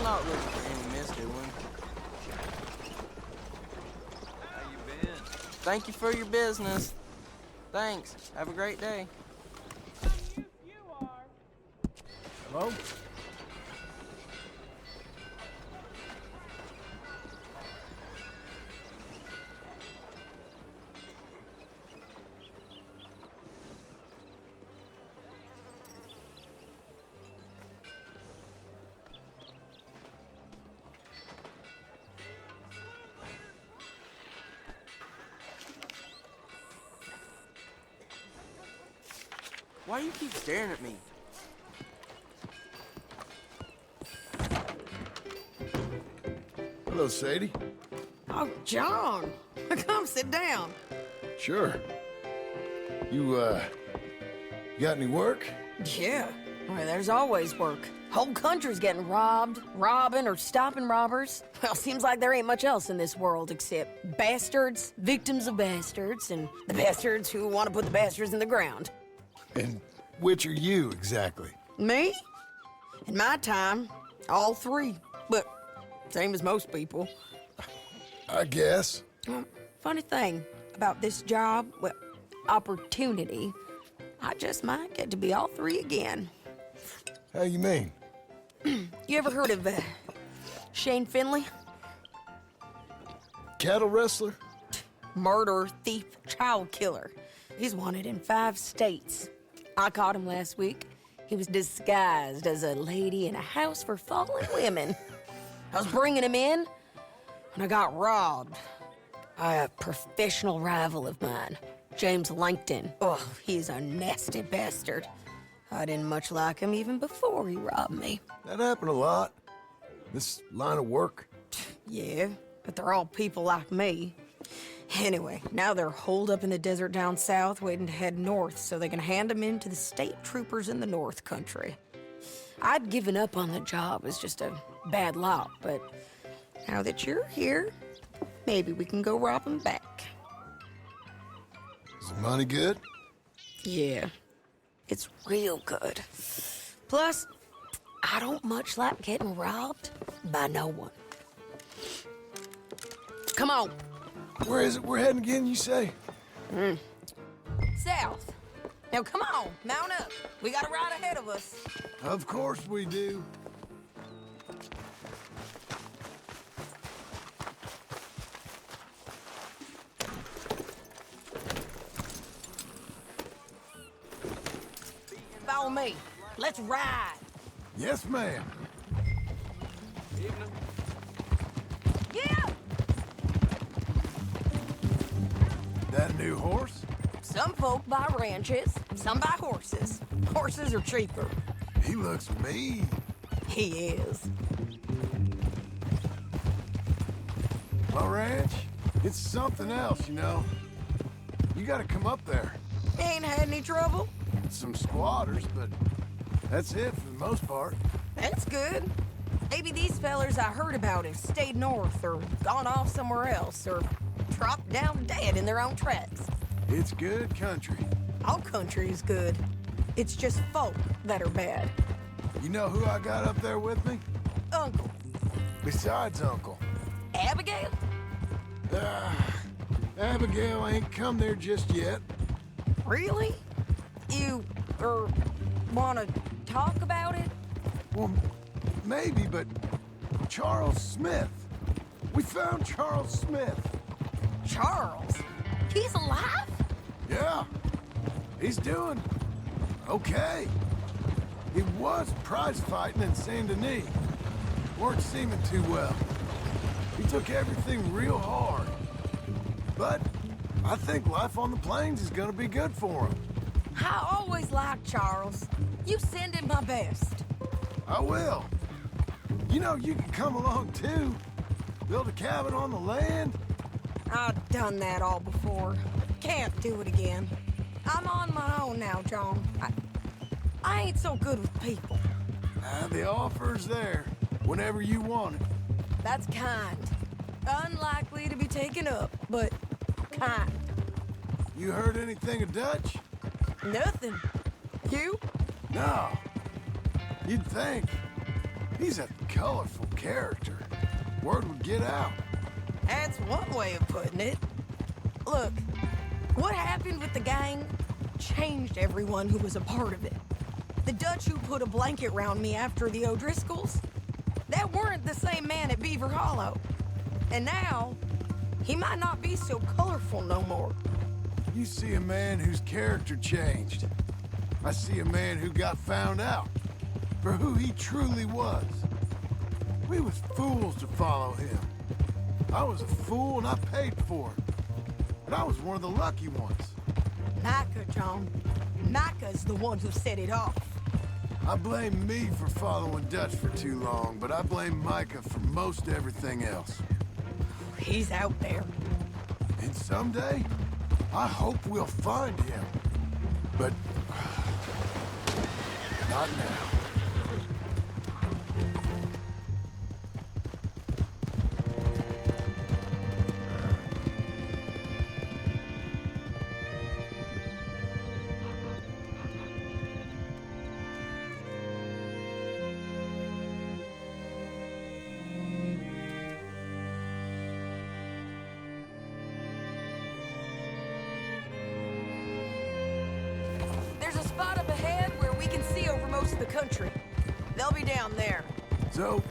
not looking for any misdoing. How you been? Thank you for your business. Thanks. Have a great day. Hello? Why do you keep staring at me? Hello, Sadie. Oh, John. Come sit down. Sure. You got any work? Yeah. Well, there's always work. Whole country's getting robbed, robbing, or stopping robbers. Well, seems like there ain't much else in this world except bastards, victims of bastards, and the bastards who want to put the bastards in the ground. And which are you, exactly? Me? In my time, all three. But same as most people. I guess. Funny thing about this job, well, opportunity, I just might get to be all three again. How you mean? You ever heard of Shane Finley? Cattle wrestler? Murderer, thief, child killer. He's wanted in 5 states. I caught him last week. He was disguised as a lady in a house for fallen women. I was bringing him in, and I got robbed by a professional rival of mine, James Langton. Oh, he's a nasty bastard. I didn't much like him even before he robbed me. That happened a lot. This line of work. Yeah, but they're all people like me. Anyway, now they're holed up in the desert down south, waiting to head north so they can hand them in to the state troopers in the north country. I'd given up on the job as just a bad lot, but now that you're here, maybe we can go rob them back. Is the money good? Yeah, it's real good. Plus, I don't much like getting robbed by no one. Come on. Where is it we're heading again, you say? South. Now come on, mount up. We got a ride ahead of us. Of course we do. Follow me. Let's ride. Yes, ma'am. Evening. Yeah! That a new horse? Some folk buy ranches, some buy horses. Horses are cheaper. He looks mean. He is. My ranch, it's something else, you know. You gotta come up there. Ain't had any trouble? Some squatters, but that's it for the most part. That's good. Maybe these fellers I heard about have stayed north or gone off somewhere else or dropped down dead in their own tracks. It's good country. All country is good. It's just folk that are bad. You know who I got up there with me? Uncle. Besides Uncle. Abigail? Abigail ain't come there just yet. Really? You, wanna talk about it? Well, maybe, but Charles Smith. We found Charles Smith. Charles? He's alive? Yeah, he's doing okay. He was prize fighting in Saint Denis. Weren't seeming too well. He took everything real hard. But I think life on the plains is gonna be good for him. I always liked Charles. You send him my best. I will. You know, you can come along too. Build a cabin on the land. I've done that all before. Can't do it again. I'm on my own now, John. I ain't so good with people. The offer's there whenever you want it. That's kind. Unlikely to be taken up, but kind. You heard anything of Dutch? Nothing. You? No. You'd think. He's a colorful character. Word would get out. That's one way of putting it. Look, what happened with the gang changed everyone who was a part of it. The Dutch who put a blanket round me after the O'Driscolls, that weren't the same man at Beaver Hollow. And now, he might not be so colorful no more. You see a man whose character changed. I see a man who got found out for who he truly was. We was fools to follow him. I was a fool and I paid for it. And I was one of the lucky ones. Micah, John. Micah's the one who set it off. I blame me for following Dutch for too long, but I blame Micah for most everything else. He's out there. And someday, I hope we'll find him. But not now. There's a spot up ahead where we can see over most of the country. They'll be down there. So,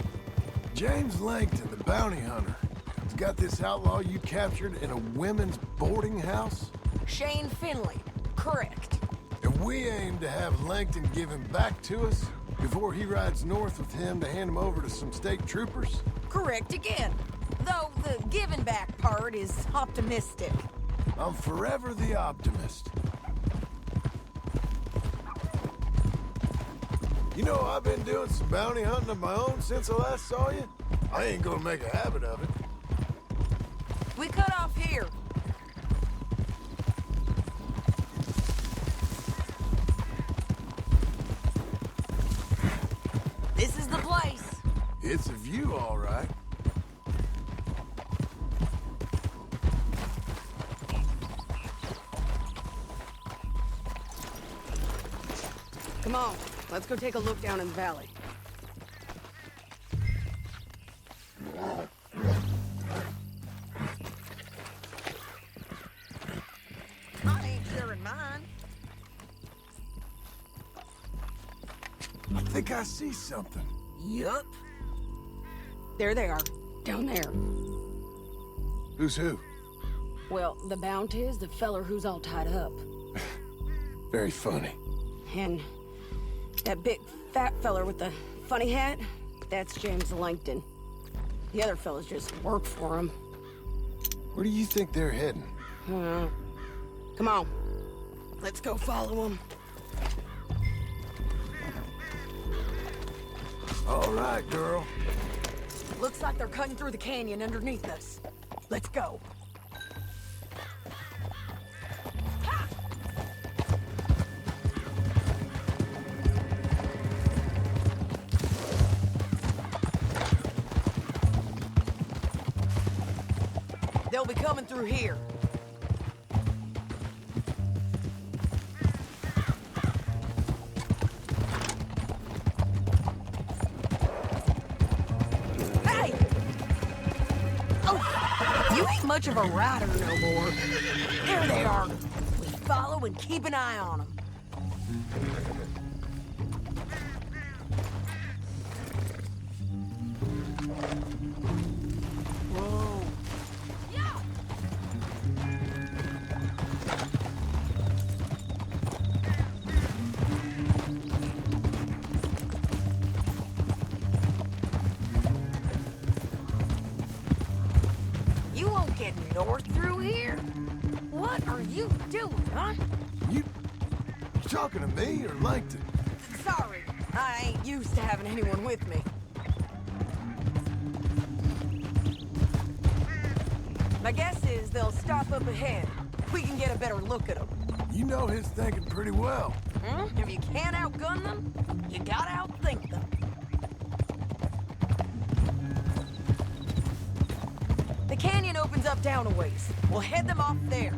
James Langton, the bounty hunter, has got this outlaw you captured in a women's boarding house? Shane Finley. Correct. And we aim to have Langton give him back to us before he rides north with him to hand him over to some state troopers? Correct again. Though the giving back part is optimistic. I'm forever the optimist. You know, I've been doing some bounty hunting of my own since I last saw you. I ain't gonna make a habit of it. We cut off here. This is the place. It's a view, all right. Come on, let's go take a look down in the valley. I ain't sharing mine. I think I see something. Yup. There they are, down there. Who's who? Well, the bounty is the feller who's all tied up. Very funny. And that big fat feller with the funny hat, that's James Langton. The other fellas just work for him. Where do you think they're heading? Come on, let's go follow him. All right, girl. Looks like they're cutting through the canyon underneath us. Let's go. They'll be coming through here. Hey! Oh, you ain't much of a rider no more. There they are. We follow and keep an eye on them. Whoa. Yeah. You won't get north through here? What are you doing, huh? You talking to me or Langton? Sorry, I ain't used to having anyone with me. My guess is they'll stop up ahead. We can get a better look at them. You know his thinking pretty well. If you can't outgun them, you gotta outthink them. The canyon opens up down a ways. We'll head them off there.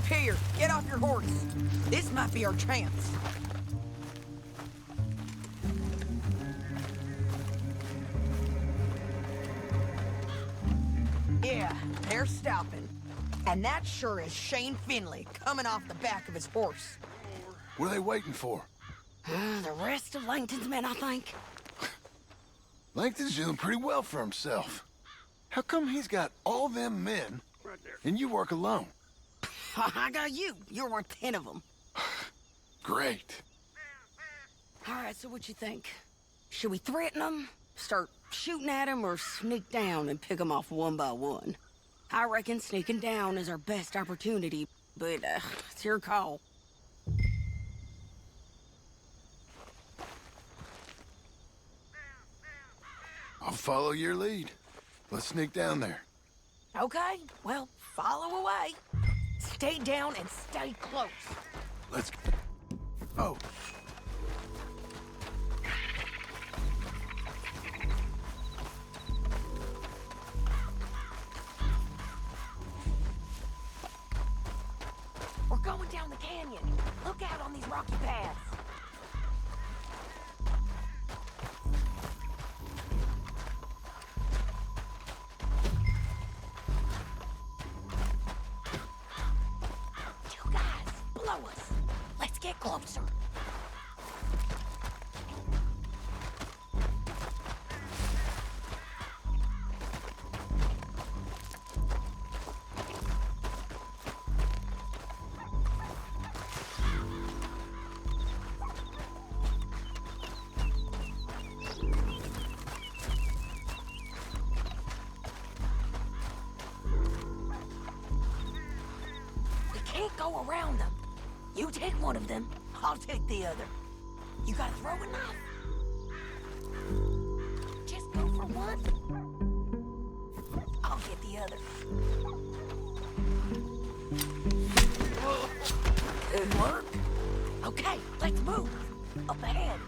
Up here, get off your horse. This might be our chance. Yeah, they're stopping. And that sure is Shane Finley coming off the back of his horse. What are they waiting for? The rest of Langton's men, I think. Langton's doing pretty well for himself. How come he's got all them men, and you work alone? I got you. You're worth 10 of them. Great. All right, so what you think? Should we threaten them, start shooting at them, or sneak down and pick them off one by one? I reckon sneaking down is our best opportunity, but it's your call. I'll follow your lead. Let's sneak down there. Okay, well, follow away. Stay down and stay close. Let's... Oh. We're going down the canyon. Look out on these rocky paths. You guys, blow us. Let's get closer. Can't go around them. You take one of them, I'll take the other. You got a throwing knife? Just go for one. I'll get the other. Good work. Okay, let's move. Up ahead,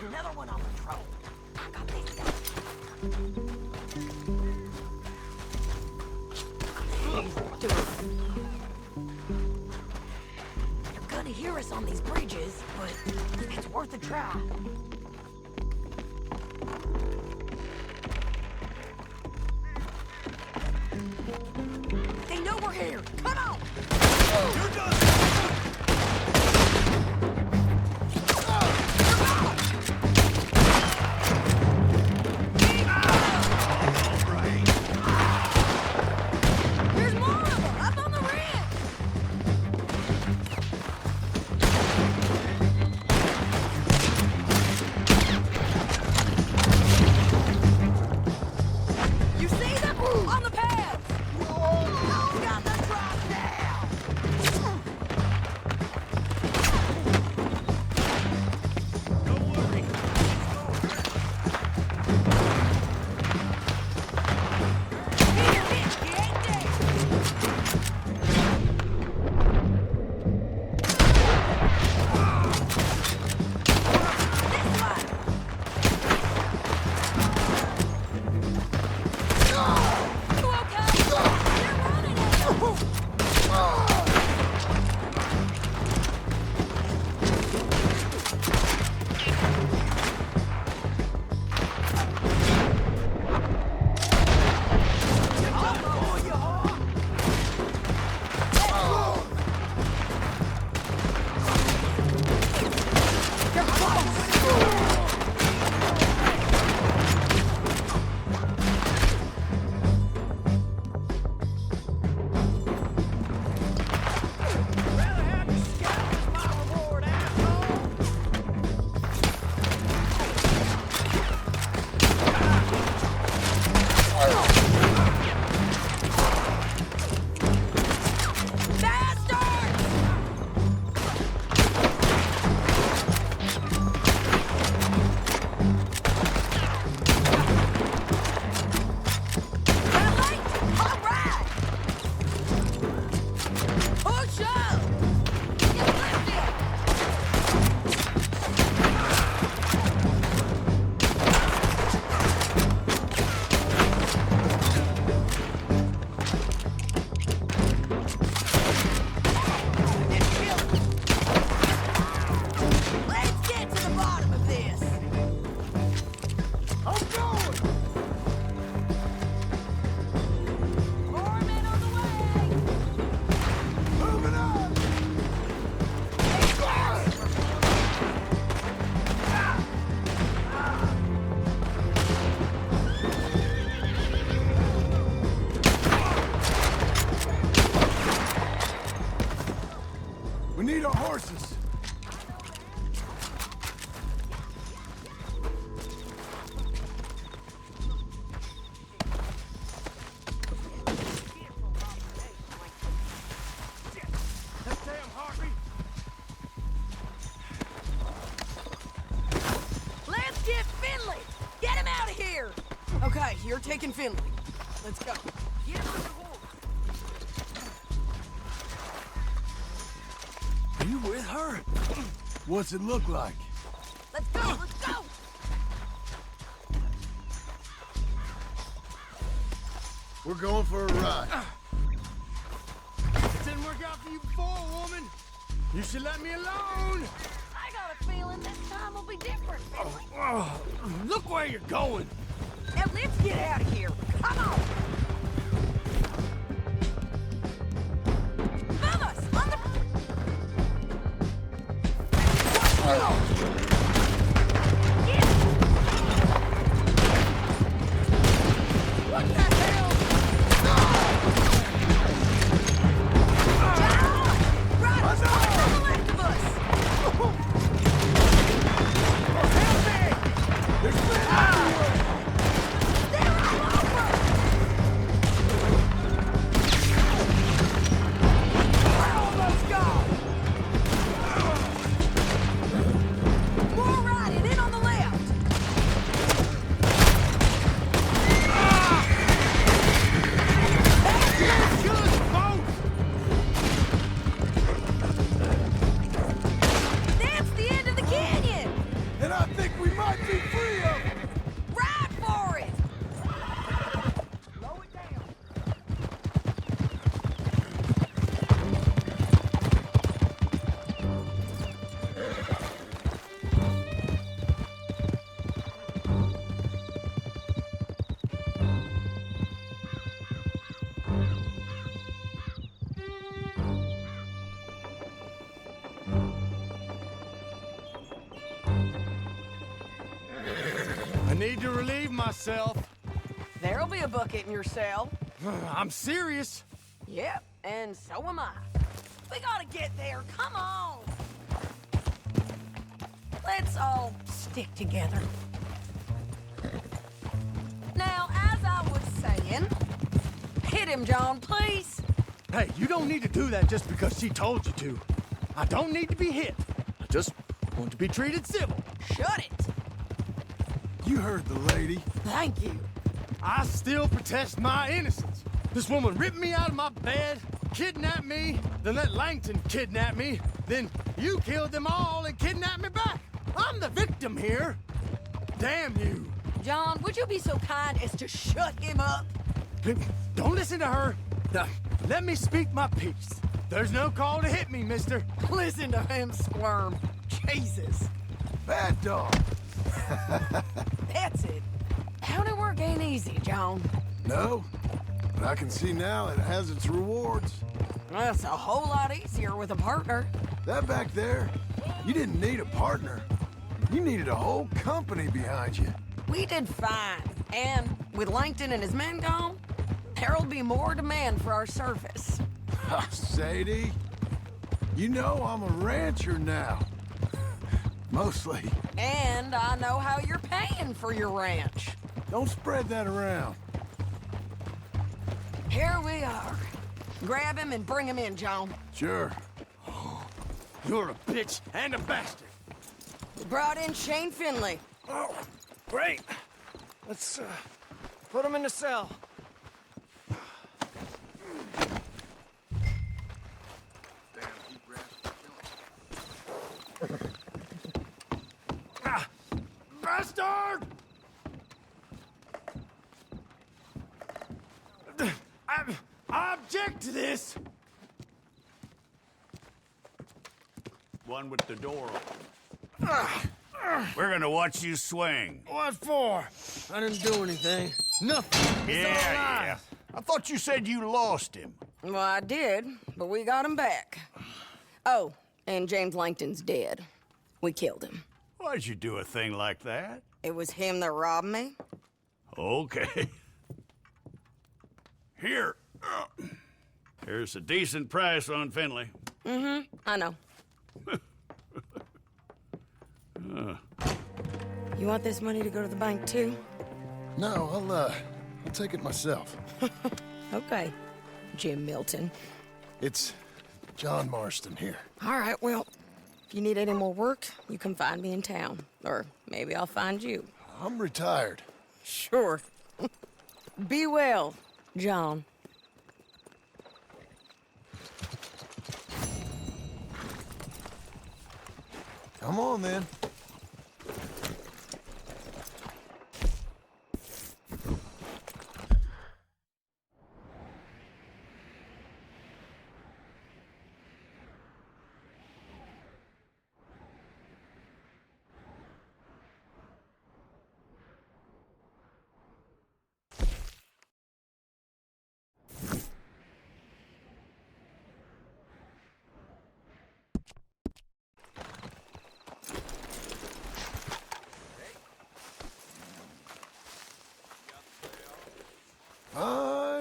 another one on patrol. I got this guy. Do it. Gonna hear us on these bridges, but it's worth a try. They know we're here. Come on! You're done! There's more of them up on the ridge! You see them? On the path! Oh, got the drop down! Okay, you're taking Finley. Let's go. Get on the horse. Are you with her? What's it look like? Let's go, let's go! We're going for a ride. It didn't work out for you before, woman. You should let me alone. I got a feeling this time will be different, Finley. Look where you're going. Now let's get out of here. Come on! Fellas, on the... Get! What the hell? Right, to the left of us! Help me! There's men They're all over! We're almost gone! More riding, in on the left! Kill us both! That's the end of the canyon! and I think we might be free of them. Ride for it! Slow it down. I need to relieve myself. There'll be a bucket in your cell. I'm serious. Yep, and so am I. We gotta get there, come on! Let's all stick together. Now, as I was saying, hit him, John, please. Hey, you don't need to do that just because she told you to. I don't need to be hit. I just want to be treated civil. Shut it. You heard the lady. Thank you. I still protest my innocence. This woman ripped me out of my bed, kidnapped me, then let Langton kidnap me, then you killed them all and kidnapped me back. I'm the victim here. Damn you. John, would you be so kind as to shut him up? Don't listen to her. Now, let me speak my piece. There's no call to hit me, mister. Listen to him squirm. Jesus. Bad dog. That's it. County work ain't easy, John. No, but I can see now it has its rewards. That's a whole lot easier with a partner. That back there, you didn't need a partner. You needed a whole company behind you. We did fine. And with Langton and his men gone, there'll be more demand for our service. Sadie, you know I'm a rancher now. Mostly. And I know how you're paying for your ranch. Don't spread that around. Here we are. Grab him and bring him in, John. Sure. You're a bitch and a bastard. We brought in Shane Finley. Oh, great. Let's, put him in the cell. Bastard! I object to this. One with the door open. We're gonna watch you swing. What for? I didn't do anything. Nothing. It's all Yeah. lies. I thought you said you lost him. Well, I did, but we got him back. Oh, and James Langton's dead. We killed him. Why'd you do a thing like that? It was him that robbed me. Okay. Here. Here's a decent price on Finley. I know. You want this money to go to the bank, too? No, I'll take it myself. Okay, Jim Milton. It's John Marston here. All right, well, if you need any more work, you can find me in town. Or maybe I'll find you. I'm retired. Sure. Be well, John. Come on, then.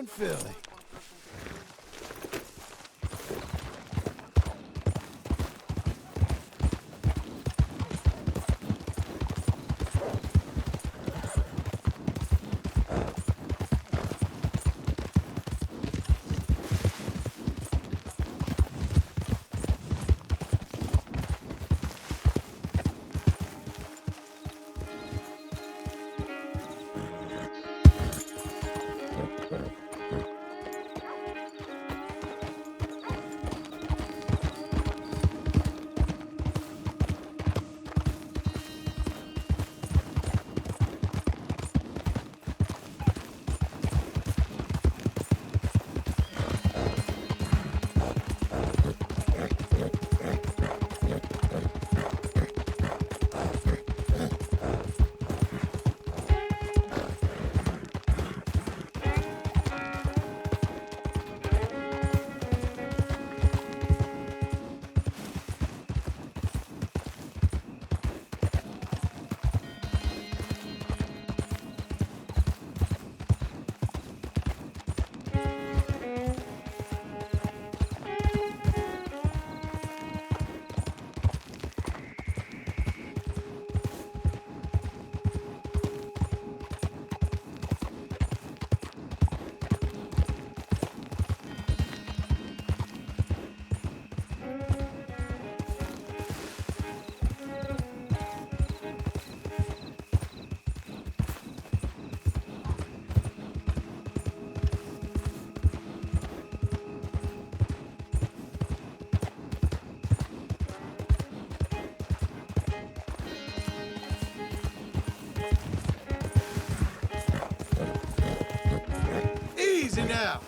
Fine filly. Easy now.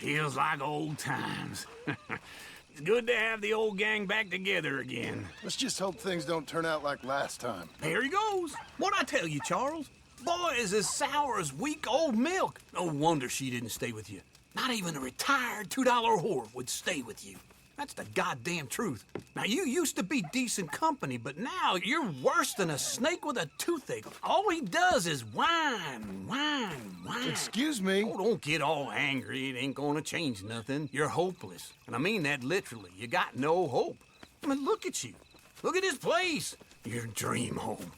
Feels like old times. It's good to have the old gang back together again. Let's just hope things don't turn out like last time. Here he goes. What'd I tell you, Charles? Boy is as sour as weak old milk. No wonder she didn't stay with you. Not even a retired $2 whore would stay with you. That's the goddamn truth. Now, you used to be decent company, but now you're worse than a snake with a toothache. All he does is whine, whine, whine. Excuse me? Oh, don't get all angry. It ain't gonna change nothing. You're hopeless. And I mean that literally. You got no hope. I mean, look at you. Look at this place. Your dream home.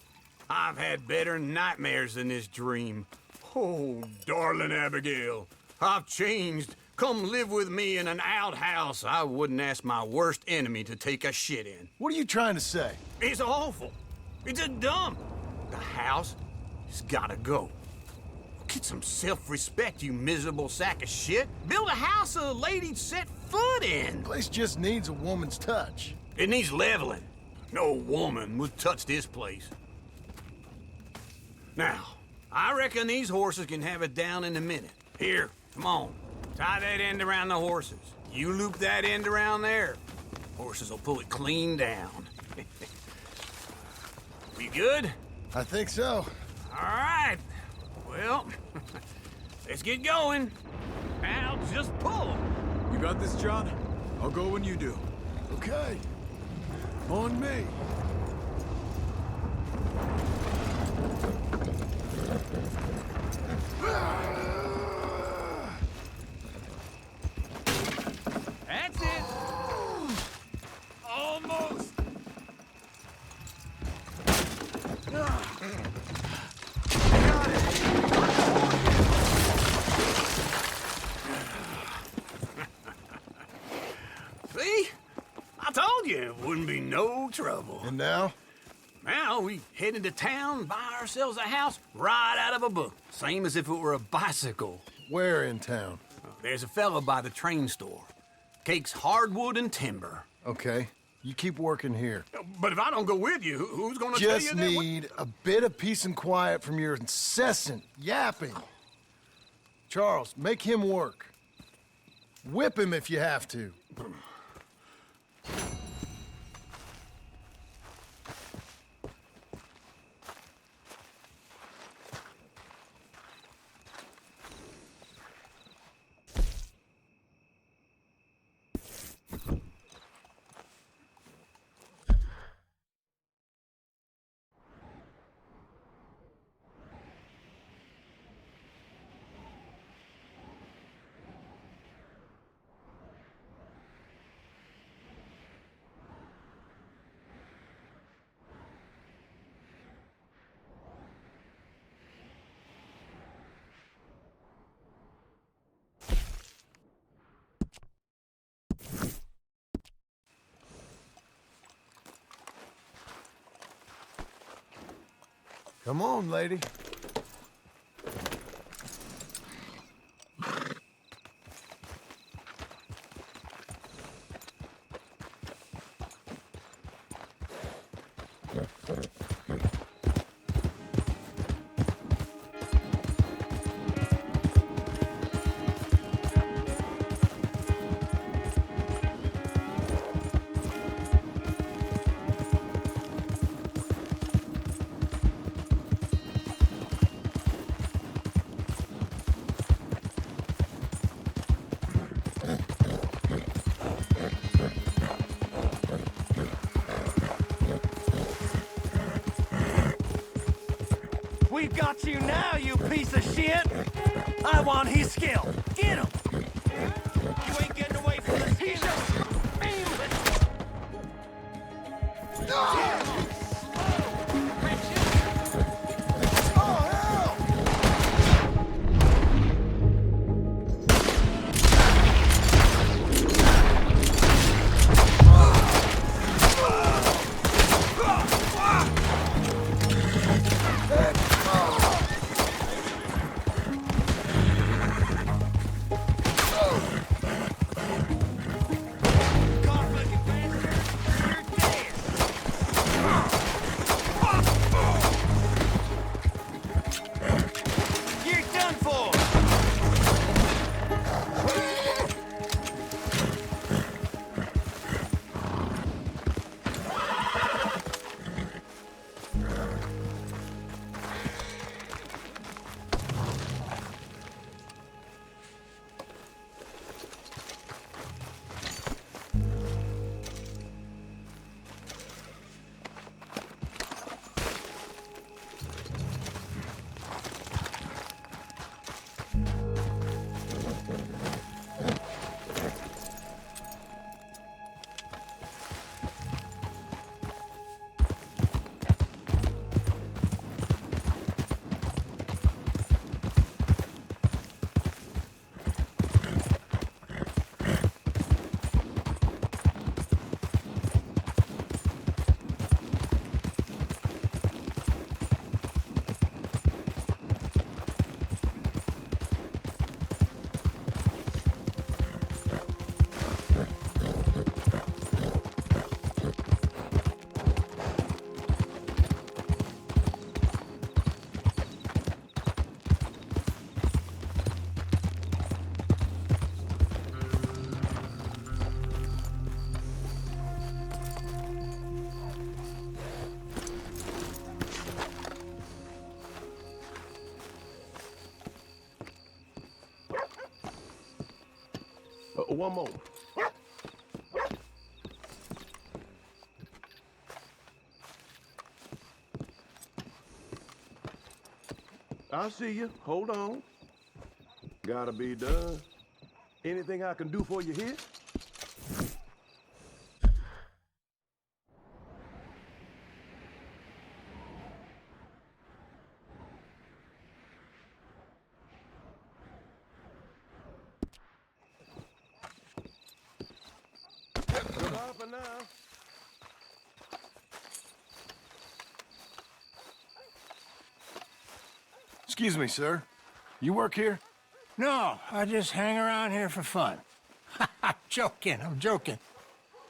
I've had better nightmares than this dream. Oh, darling Abigail, I've changed. Come live with me in an outhouse I wouldn't ask my worst enemy to take a shit in. What are you trying to say? It's awful. It's a dump. The house has gotta go. Get some self-respect, you miserable sack of shit. Build a house a lady'd set foot in. Place just needs a woman's touch. It needs leveling. No woman would touch this place. Now, I reckon these horses can have it down in a minute. Here, come on. Tie that end around the horses. You loop that end around there. Horses will pull it clean down. You good? I think so. All right. Well, Let's get going. I'll just pull. You got this, John? I'll go when you do. Okay. On me. That's it. Almost. See? I told you it wouldn't be no trouble. And now? Now we head into town, buy ourselves a house right out of a book. Same as if it were a bicycle. Where in town? There's a fella by the train store. Cakes hardwood and timber. Okay. You keep working here. But if I don't go with you, who's gonna tell you Just that? need a bit of peace and quiet from your incessant yapping. Charles, make him work. Whip him if you have to. Come on, lady. We've got you now, you piece of shit! I want his skill. Get him! You ain't getting away from the teacher! one moment. I see you. Hold on. Gotta be done. Anything I can do for you here? Goodbye for now. Excuse me, sir. You work here? No, I just hang around here for fun. I'm joking.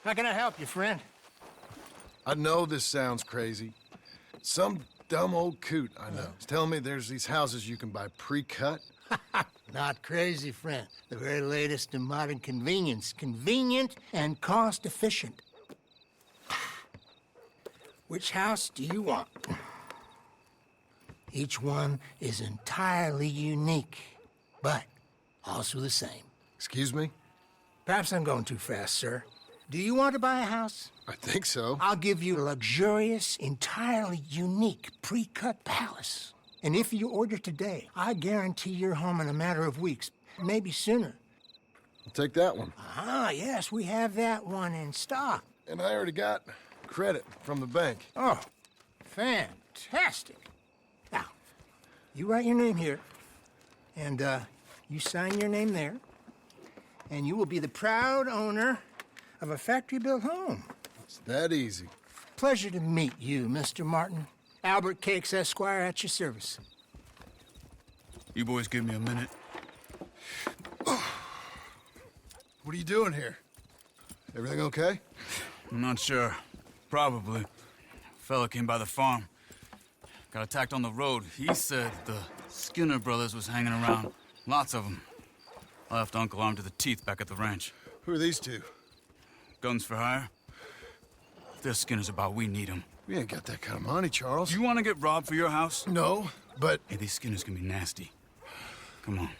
How can I help you, friend? I know this sounds crazy. Some dumb old coot I know is telling me there's these houses you can buy pre-cut. Not crazy, friend. The very latest in modern convenience. Convenient and cost-efficient. Which house do you want? Each one is entirely unique, but also the same. Excuse me? Perhaps I'm going too fast, sir. Do you want to buy a house? I think so. I'll give you a luxurious, entirely unique pre-cut palace. And if you order today, I guarantee you're home in a matter of weeks, maybe sooner. I'll take that one. Ah, yes, we have that one in stock. And I already got credit from the bank. Oh, fantastic. Now, you write your name here, and you sign your name there, and you will be the proud owner of a factory-built home. It's that easy. Pleasure to meet you, Mr. Martin. Albert Cakes, Esquire, at your service. You boys give me a minute. What are you doing here? Everything okay? I'm not sure. Probably. Fella came by the farm. Got attacked on the road. He said the Skinner brothers was hanging around. Lots of them. I left Uncle armed to the teeth back at the ranch. Who are these two? Guns for hire. If they're Skinner's about, we need them. We ain't got that kind of money, Charles. Do you want to get robbed for your house? No, but... Hey, these Skinners can be nasty. Come on.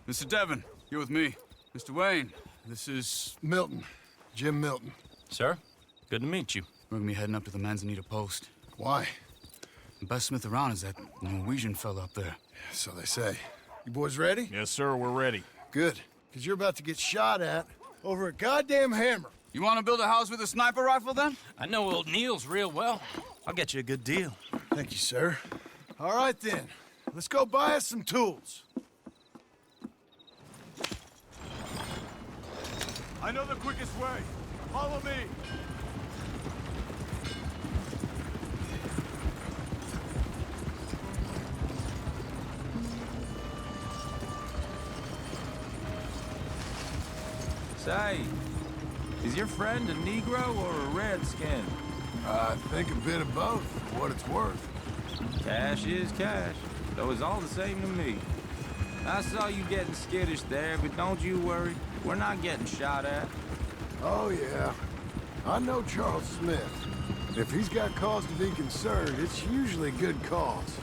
Mr. Devon, you're with me. Mr. Wayne, this is... Milton. Jim Milton. Sir, good to meet you. We're gonna be heading up to the Manzanita post. Why? The best smith around is that Norwegian fella up there. So they say. You boys ready? Yes, sir, we're ready. Good. Because you're about to get shot at over a goddamn hammer. You want to build a house with a sniper rifle, then? I know old Neil's real well. I'll get you a good deal. Thank you, sir. All right, then. Let's go buy us some tools. I know the quickest way. Follow me. Say, is your friend a Negro or a Redskin? I think a bit of both, for what it's worth. Cash is cash, though it's all the same to me. I saw you getting skittish there, but don't you worry. We're not getting shot at. Oh, yeah. I know Charles Smith. If he's got cause to be concerned, it's usually good cause.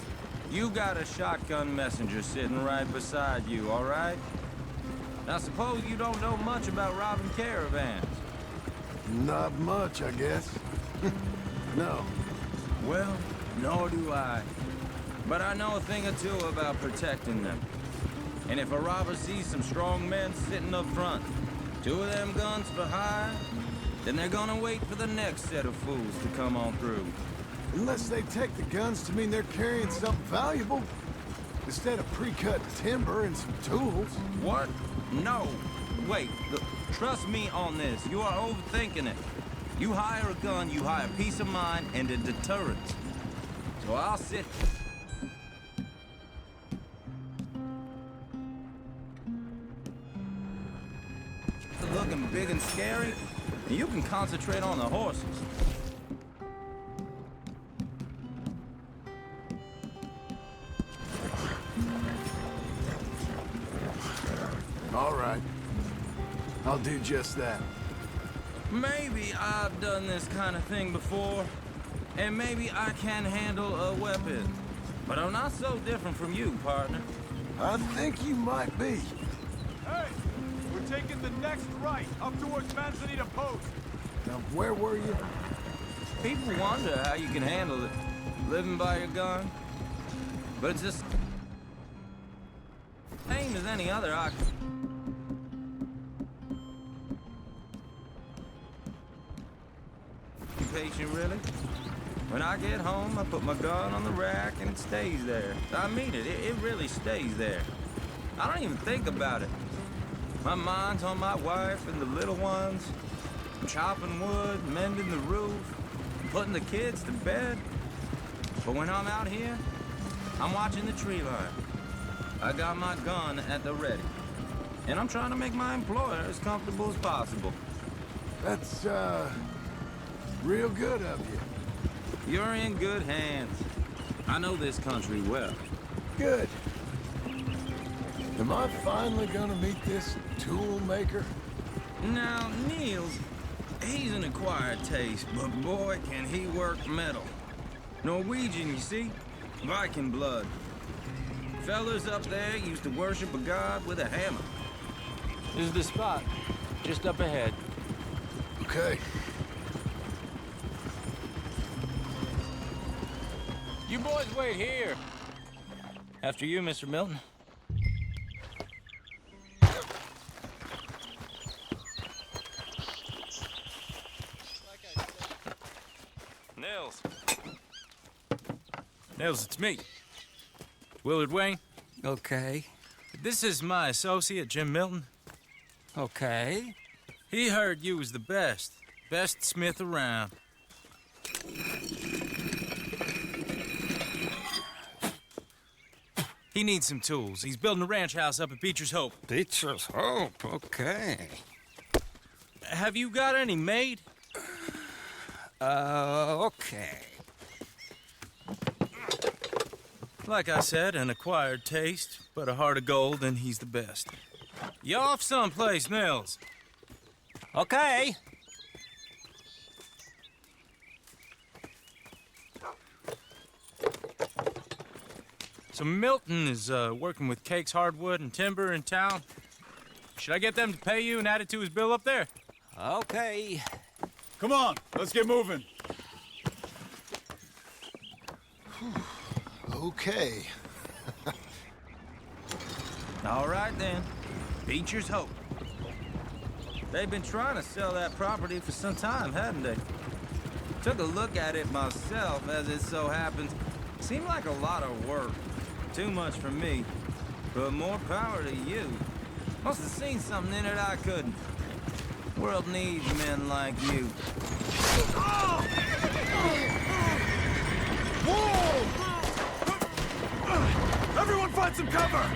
You got a shotgun messenger sitting right beside you, all right? Now, suppose you don't know much about robbing caravans. Not much, I guess. No. Well, nor do I. But I know a thing or two about protecting them. And if a robber sees some strong men sitting up front, 2 of them guns for hire, then they're gonna wait for the next set of fools to come on through. Unless they take the guns to mean they're carrying something valuable. Instead of pre-cut timber and some tools. What? No. Wait, look, trust me on this. You are overthinking it. You hire a gun, you hire peace of mind and a deterrent. So I'll sit... looking big and scary, and you can concentrate on the horses. All right. I'll do just that. Maybe I've done this kind of thing before, and maybe I can handle a weapon. But I'm not so different from you, partner. I think you might be. Hey, we're taking the next right, up towards Manzanita Post. Now, where were you? People wonder how you can handle it, living by your gun. But it's just same as any other occupation, really. When I get home, I put my gun on the rack and it stays there. I mean it, it really stays there. I don't even think about it. My mind's on my wife and the little ones. I'm chopping wood, mending the roof, putting the kids to bed. But when I'm out here, I'm watching the tree line. I got my gun at the ready. And I'm trying to make my employer as comfortable as possible. That's, real good of you. You're in good hands. I know this country well. Good. Am I finally gonna meet this tool maker? Now, Niels, he's an acquired taste, but boy, can he work metal. Norwegian, you see? Viking blood. Fellas up there used to worship a god with a hammer. This is the spot, just up ahead. Okay. You boys wait here. After you, Mr. Milton. Nils, it's me. Willard Wayne. Okay. This is my associate, Jim Milton. Okay. He heard you was the best smith around. He needs some tools. He's building a ranch house up at Beecher's Hope. Beecher's Hope, okay. Have you got any made? Okay. Like I said, an acquired taste, but a heart of gold, and he's the best. You off someplace, Nils? Okay. So Milton is working with Cakes Hardwood and Timber in town. Should I get them to pay you and add it to his bill up there? Okay. Come on, let's get moving. Okay. All right, then. Beecher's Hope. They've been trying to sell that property for some time, hadn't they? Took a look at it myself, as it so happens. Seemed like a lot of work. Too much for me. But more power to you. Must have seen something in it I couldn't. World needs men like you. Whoa! Everyone find some cover!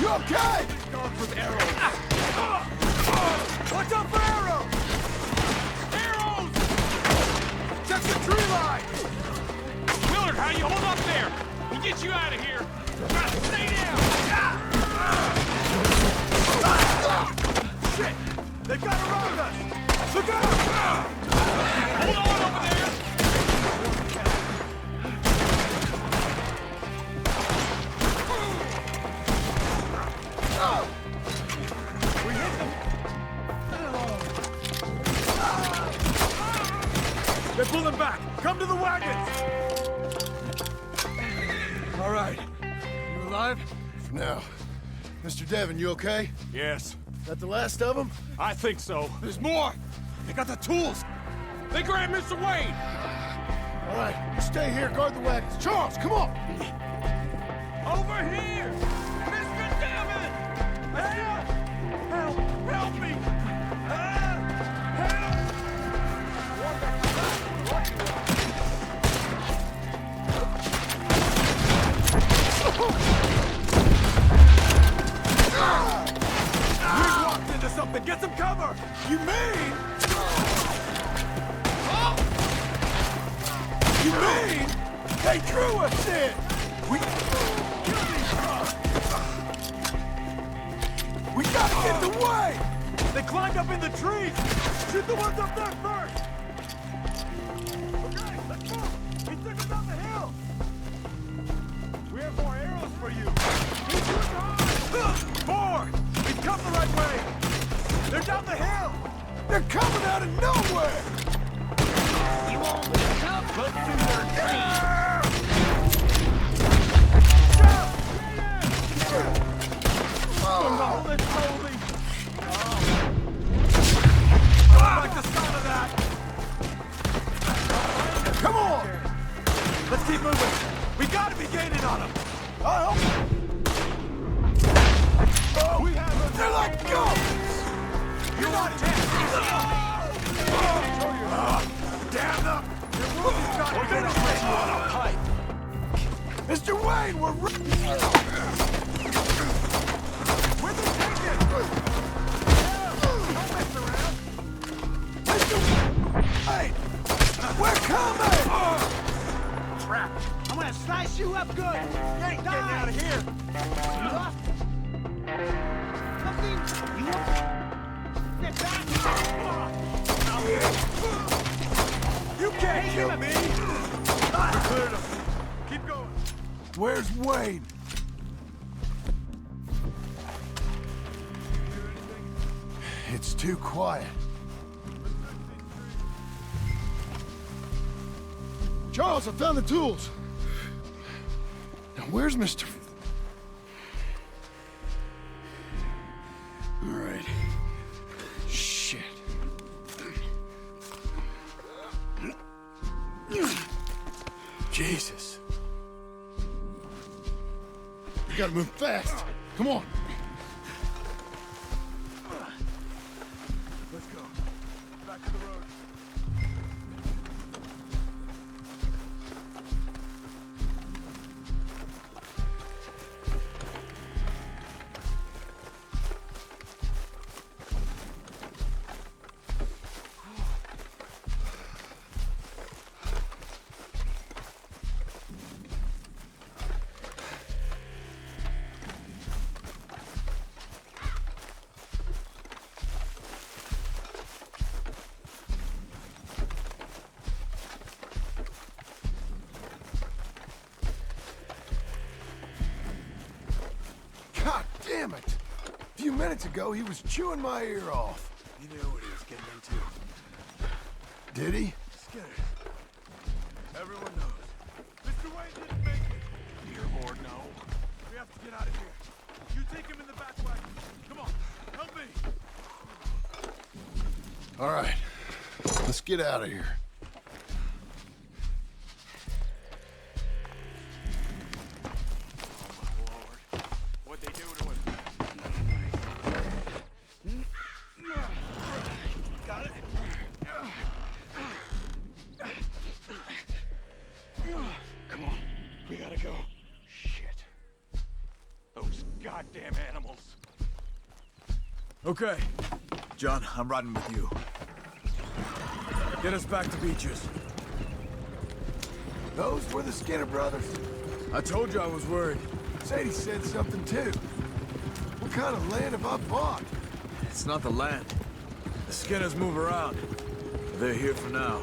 Okay! With arrows. Watch out for arrows! Arrows! Check the tree line! Willard, how you hold up there? We'll get you out of here. Stay down! Shit! They've got around us! Look out! Hold on over there! They're pulling back! Come to the wagons! All right. You alive? For now. Mr. Devon, you okay? Yes. Is that the last of them? I think so. There's more! They got the tools! They grabbed Mr. Wayne! All right, you stay here, guard the wagons. Charles, come on! Over here! Mr. Devon! Help! Help! Help me! Help! We walked into something! Get some cover! You mean... You mean they drew us in? We gotta get the way! They climbed up in the trees! Shoot the ones up there first! Okay, let's move! He took us down the hill! We have more arrows for you! He's shooting hard! Four! He's come the right way! They're down the hill! They're coming out of nowhere! You won't look up but through your dreams. Oh no! Let's go, Lee! I like the sound of that! Come on! Let's keep moving! We gotta be gaining on them! Oh, we have them! They're like ghosts! You're not damn them! Your wounded's got to get away on a pipe! Mr. Wayne, we're where'd they take it? Don't mess around! Mr. Wayne! We're coming! Crap! I'm gonna slice you up good! You ain't getting out of here! You lost? Nothing? You won't? Get back! You can't kill me! We cleared him. Keep going. Where's Wayne? It's too quiet. Charles, I found the tools. Now, where's Mr. All right. Shit. Jesus. We gotta move fast. Come on. Let's go. Back to the road. God damn it! A few minutes ago, he was chewing my ear off. He knew what he was getting into. Did he? Scared. Everyone knows. Mr. Wayne didn't make it. Dear Lord, no. We have to get out of here. You take him in the back wagon. Come on, help me. All right, let's get out of here. What'd they do to him? Got it? Come on, we gotta go. Shit. Those goddamn animals. Okay. John, I'm riding with you. Get us back to Beaches. Those were the Skinner brothers. I told you I was worried. Sadie said something too. What kind of land have I bought? It's not the land. The Skinners move around. They're here for now.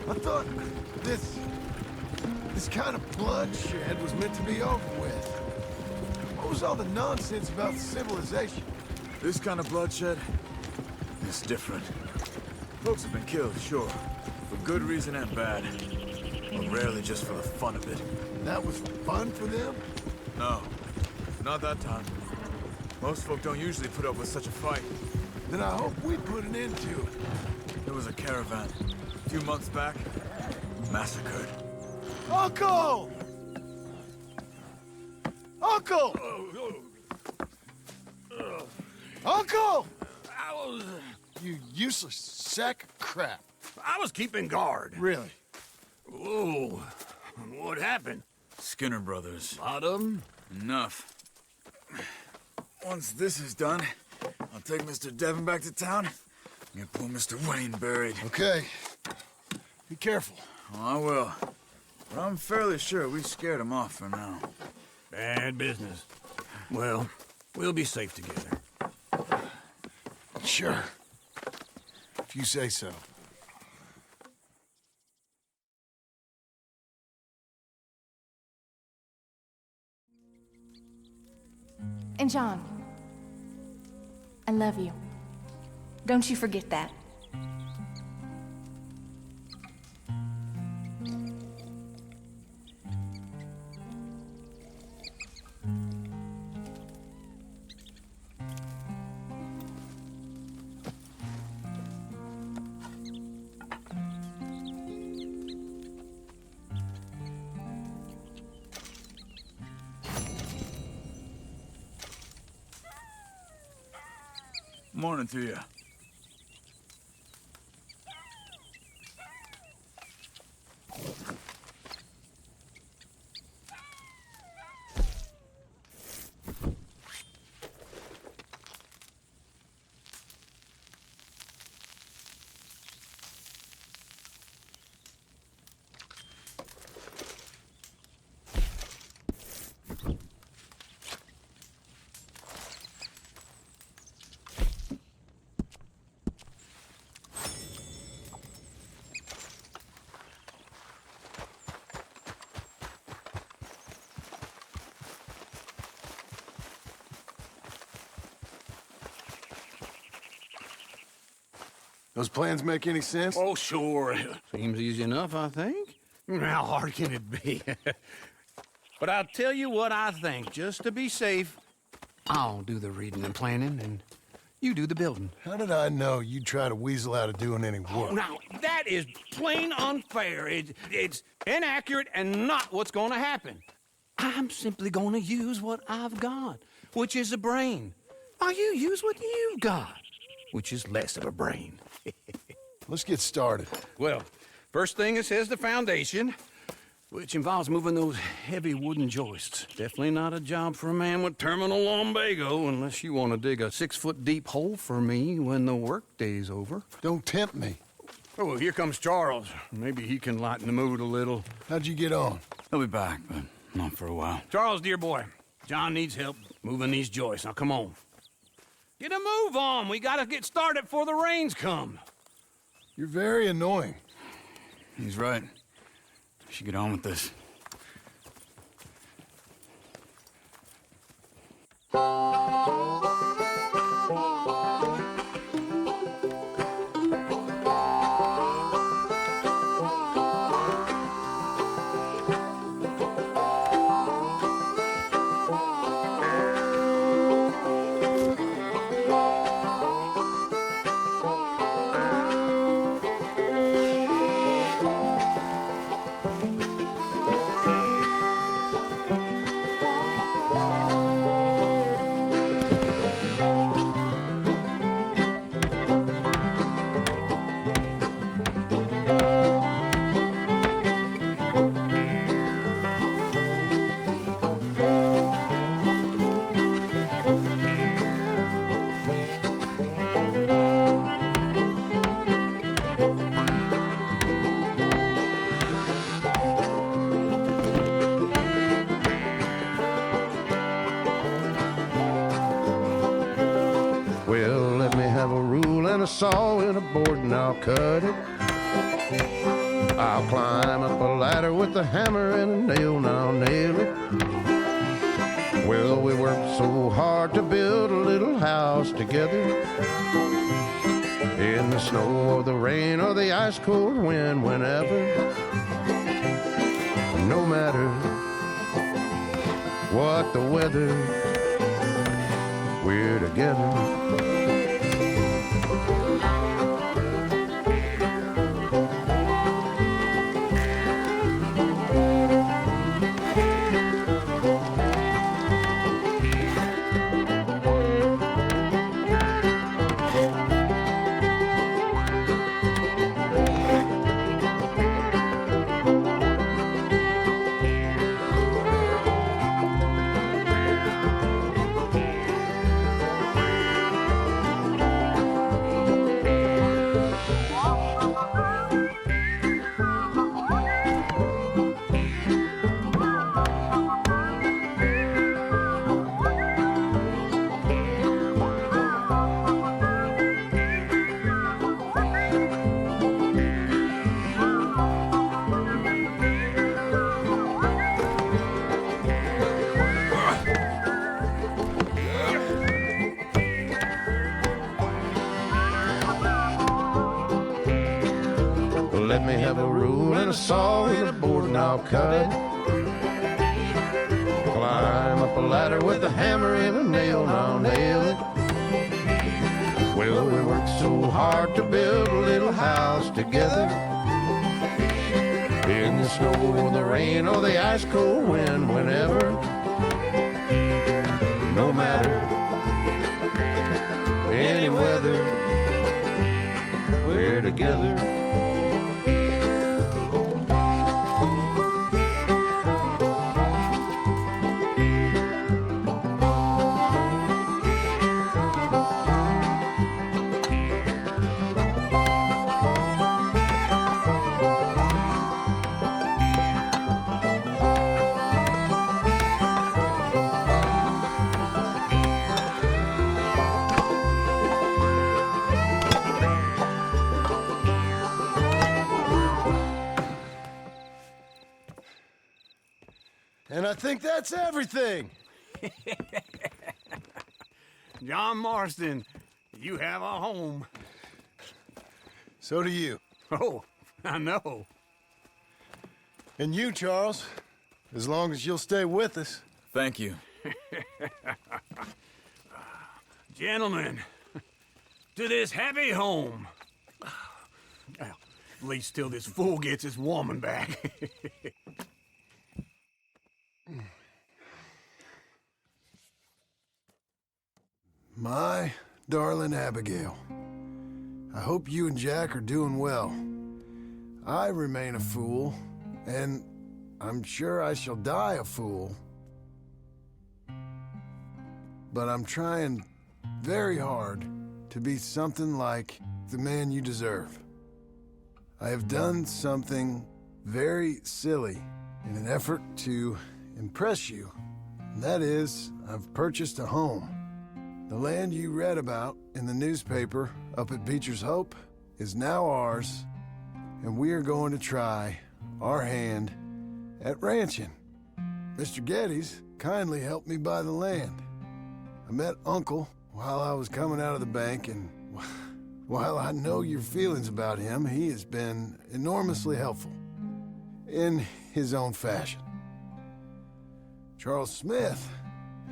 I thought this kind of bloodshed was meant to be over with. What was all the nonsense about civilization? This kind of bloodshed is different. Folks have been killed, sure. For good reason and bad. But rarely just for the fun of it. That was fun for them? No. Not that time. Most folk don't usually put up with such a fight. Then I hope we put an end to it. There was a caravan. A few months back. Massacred. Uncle! Uncle! Uncle! You useless sack of crap. I was keeping guard. Really? Oh, what happened? Skinner brothers. Lot of them? Enough. Once this is done, I'll take Mr. Devon back to town and get poor Mr. Wayne buried. Okay. Be careful. Oh, I will. But I'm fairly sure we scared him off for now. Bad business. Well, we'll be safe together. Sure. If you say so. And John, I love you. Don't you forget that. Morning to you. Those plans make any sense? Oh, sure. Seems easy enough, I think. How hard can it be? But I'll tell you what I think. Just to be safe, I'll do the reading and planning, and you do the building. How did I know you'd try to weasel out of doing any work? Now, that is plain unfair. It's inaccurate and not what's going to happen. I'm simply going to use what I've got, which is a brain. Now, you use what you've got, which is less of a brain. Let's get started. Well, first thing it says the foundation, which involves moving those heavy wooden joists. Definitely not a job for a man with terminal lumbago, unless you want to dig a 6-foot deep hole for me when the workday's over. Don't tempt me. Oh, well, here comes Charles. Maybe he can lighten the mood a little. How'd you get on? He'll be back, but not for a while. Charles, dear boy, John needs help moving these joists. Now, come on. Get a move on. We gotta get started before the rains come. You're very annoying. He's right. We should get on with this. Well, let me have a rule and a saw and a board and I'll cut it. I'll climb up a ladder with a hammer and a nail and I'll nail it. Well, we worked so hard to build a little house together. In the snow or the rain or the ice cold wind, whenever. No matter what the weather, we're together. Let me have a rule and a saw and a board and I'll cut it. Climb up a ladder with a hammer and a nail and I'll nail it. Well, we worked so hard to build a little house together. In the snow, the rain, or the ice cold wind, whenever. No matter any weather, we're together. And I think that's everything. John Marston, you have a home. So do you. Oh, I know. And you, Charles, as long as you'll stay with us. Thank you. Gentlemen, to this happy home. Well, at least till this fool gets his woman back. My darling Abigail, I hope you and Jack are doing well. I remain a fool, and I'm sure I shall die a fool. But I'm trying very hard to be something like the man you deserve. I have done something very silly in an effort to impress you, and that is, I've purchased a home. The land you read about in the newspaper up at Beecher's Hope is now ours, and we are going to try our hand at ranching. Mr. Geddes kindly helped me buy the land. I met Uncle while I was coming out of the bank, and while I know your feelings about him, he has been enormously helpful in his own fashion. Charles Smith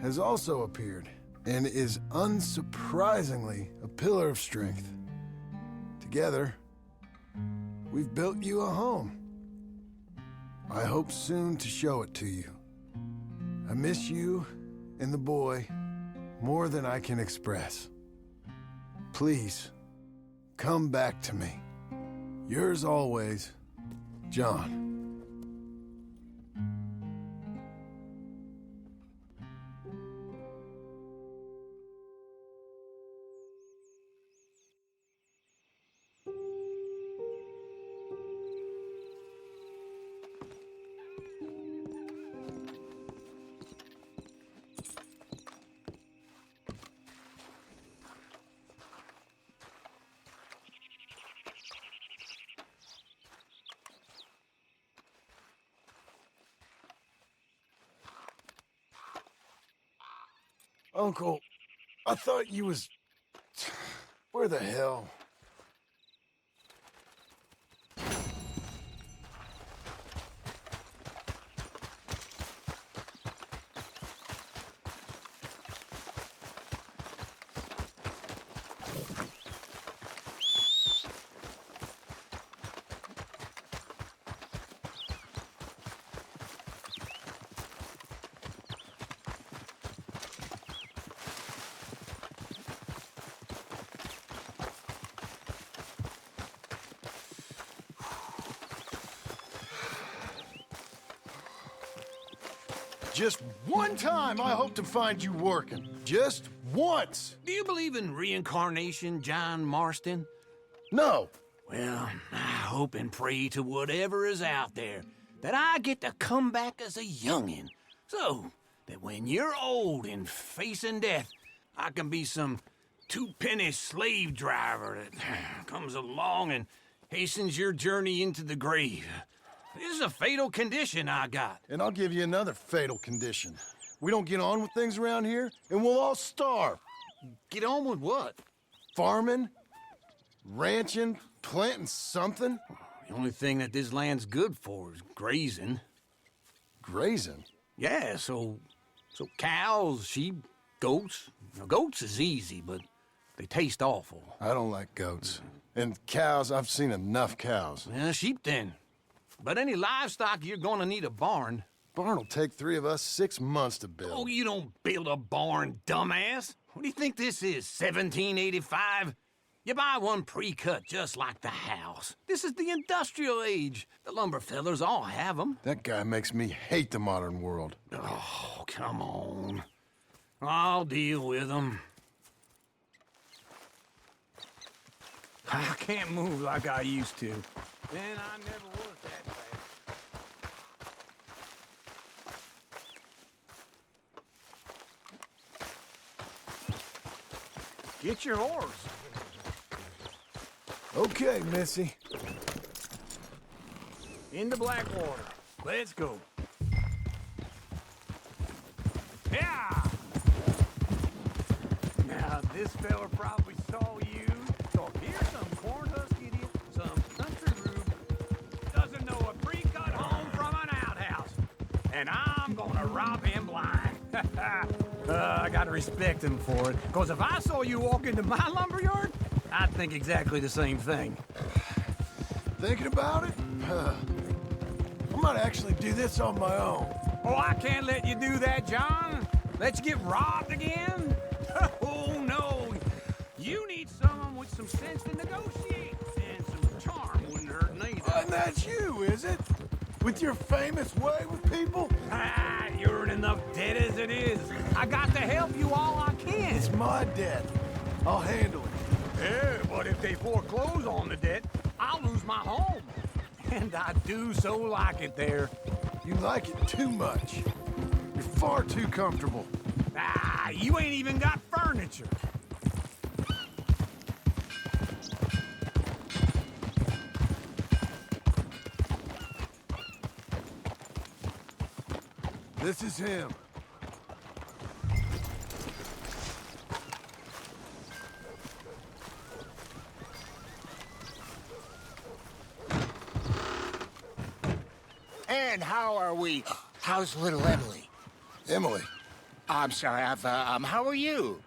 has also appeared and is unsurprisingly a pillar of strength. Together, we've built you a home. I hope soon to show it to you. I miss you and the boy more than I can express. Please, come back to me. Yours always, John. Uncle, I thought you was... Where the hell? Just one time I hope to find you working. Just once. Do you believe in reincarnation, John Marston? No. Well, I hope and pray to whatever is out there that I get to come back as a youngin', so that when you're old and facing death, I can be some two-penny slave driver that comes along and hastens your journey into the grave. This is a fatal condition I got. And I'll give you another fatal condition. We don't get on with things around here, and we'll all starve. Get on with what? Farming, ranching, planting something. The only thing that this land's good for is grazing. Grazing? Yeah, so cows, sheep, goats. Now, goats is easy, but they taste awful. I don't like goats. And cows, I've seen enough cows. Yeah, sheep then. But any livestock, you're gonna need a barn. Barn will take 3 of us 6 months to build. Oh, you don't build a barn, dumbass. What do you think this is, 1785? You buy one pre-cut just like the house. This is the industrial age. The lumber fellers all have them. That guy makes me hate the modern world. Oh, come on. I'll deal with them. I can't move like I used to. And I never was that bad. Get your horse. Okay, Missy. Into Blackwater. Let's go. Yeah! Now, this fella probably saw you. So here's some corn husk idiot, some country rube, doesn't know a pre-cut home from an outhouse. And I'm gonna rob him blind. I gotta respect him for it. Because if I saw you walk into my lumberyard, I'd think exactly the same thing. Thinking about it? I might actually do this on my own. Oh, I can't let you do that, John. Let you get robbed again? Oh, no. You need someone with some sense to negotiate. And some charm wouldn't hurt neither. And that's you, is it? With your famous way with people? Ah, you're in enough debt as it is. I got to help you all I can. It's my debt. I'll handle it. Yeah, but if they foreclose on the debt, I'll lose my home. And I do so like it there. You like it too much. You're far too comfortable. Ah, you ain't even got furniture. This is him. And how are we? How's little Emily? Emily. I'm sorry, how are you?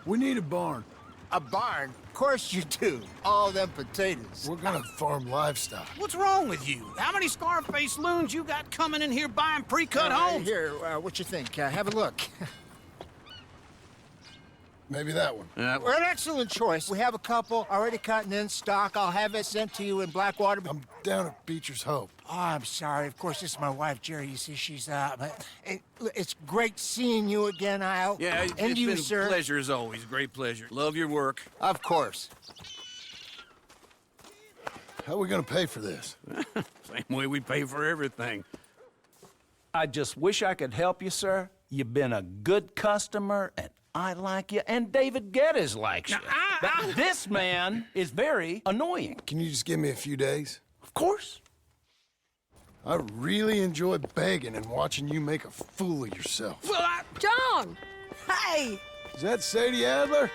We need a barn. A barn? Of course you do. All them potatoes. We're gonna farm livestock. What's wrong with you? How many Scarface loons you got coming in here buying pre-cut homes? Here, what you think? Have a look. Maybe that one. We're an excellent choice. We have a couple already cut and in stock. I'll have it sent to you in Blackwater. I'm down at Beecher's Hope. Oh, I'm sorry. Of course, this is my wife, Jerry. You see, she's, but it's great seeing you again, Al. Yeah, and it's you, been sir. a pleasure as always. Great pleasure. Love your work. Of course. How are we gonna pay for this? Same way we pay for everything. I just wish I could help you, sir. You've been a good customer, and I like you, and David Geddes likes you. Now, This man is very annoying. Can you just give me a few days? Of course. I really enjoy begging and watching you make a fool of yourself. Well, John! Hey! Is that Sadie Adler?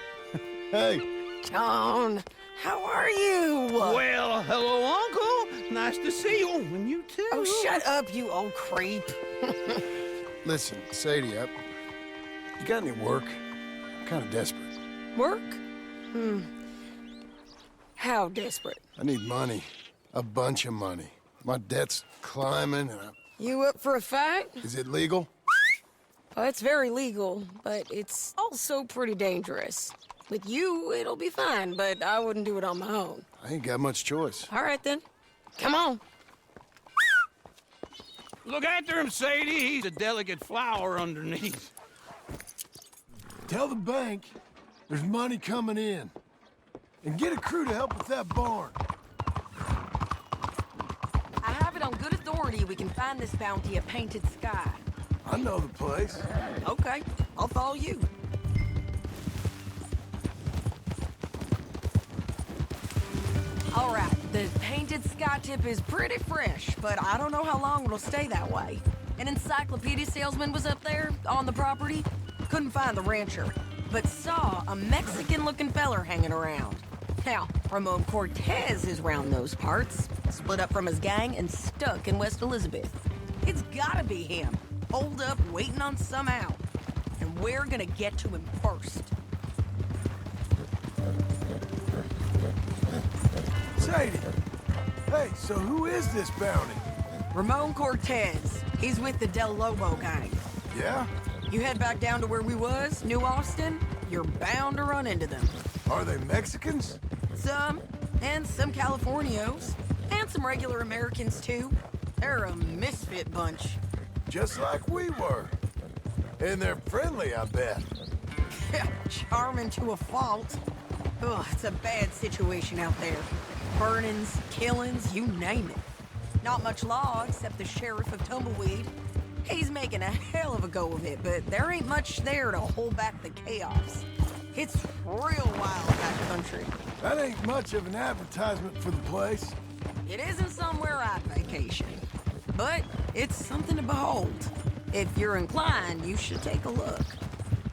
Hey. John, how are you? well, hello, Uncle. Nice to see you. And you too. Oh, shut up, you old creep. Listen, Sadie, you got any work? I'm kind of desperate. Work? How desperate? I need money. A bunch of money. My debt's climbing, and You up for a fight? Is it legal? Well, it's very legal, but it's also pretty dangerous. With you, it'll be fine, but I wouldn't do it on my own. I ain't got much choice. All right, then. Come on. Look after him, Sadie. He's a delicate flower underneath. Tell the bank there's money coming in. And get a crew to help with that barn. I have it on good authority we can find this bounty at Painted Sky. I know the place. Okay, I'll follow you. All right, the Painted Sky tip is pretty fresh, but I don't know how long it'll stay that way. An encyclopedia salesman was up there on the property. Couldn't find the rancher, but saw a Mexican-looking feller hanging around. Now, Ramon Cortez is round those parts, split up from his gang and stuck in West Elizabeth. It's gotta be him, holed up waiting on some out. And we're gonna get to him first. Sadie! Hey, so who is this bounty? Ramon Cortez. He's with the Del Lobo gang. Yeah? You head back down to where we was, New Austin, you're bound to run into them. Are they Mexicans? Some, and some Californios, and some regular Americans too. They're a misfit bunch. Just like we were. And they're friendly, I bet. Charming to a fault. Ugh, it's a bad situation out there. Burnings, killings, you name it. Not much law except the sheriff of Tumbleweed. He's making a hell of a go of it, but there ain't much there to hold back the chaos. It's real wild that country. That ain't much of an advertisement for the place. It isn't somewhere I'd vacation, but it's something to behold. If you're inclined, you should take a look.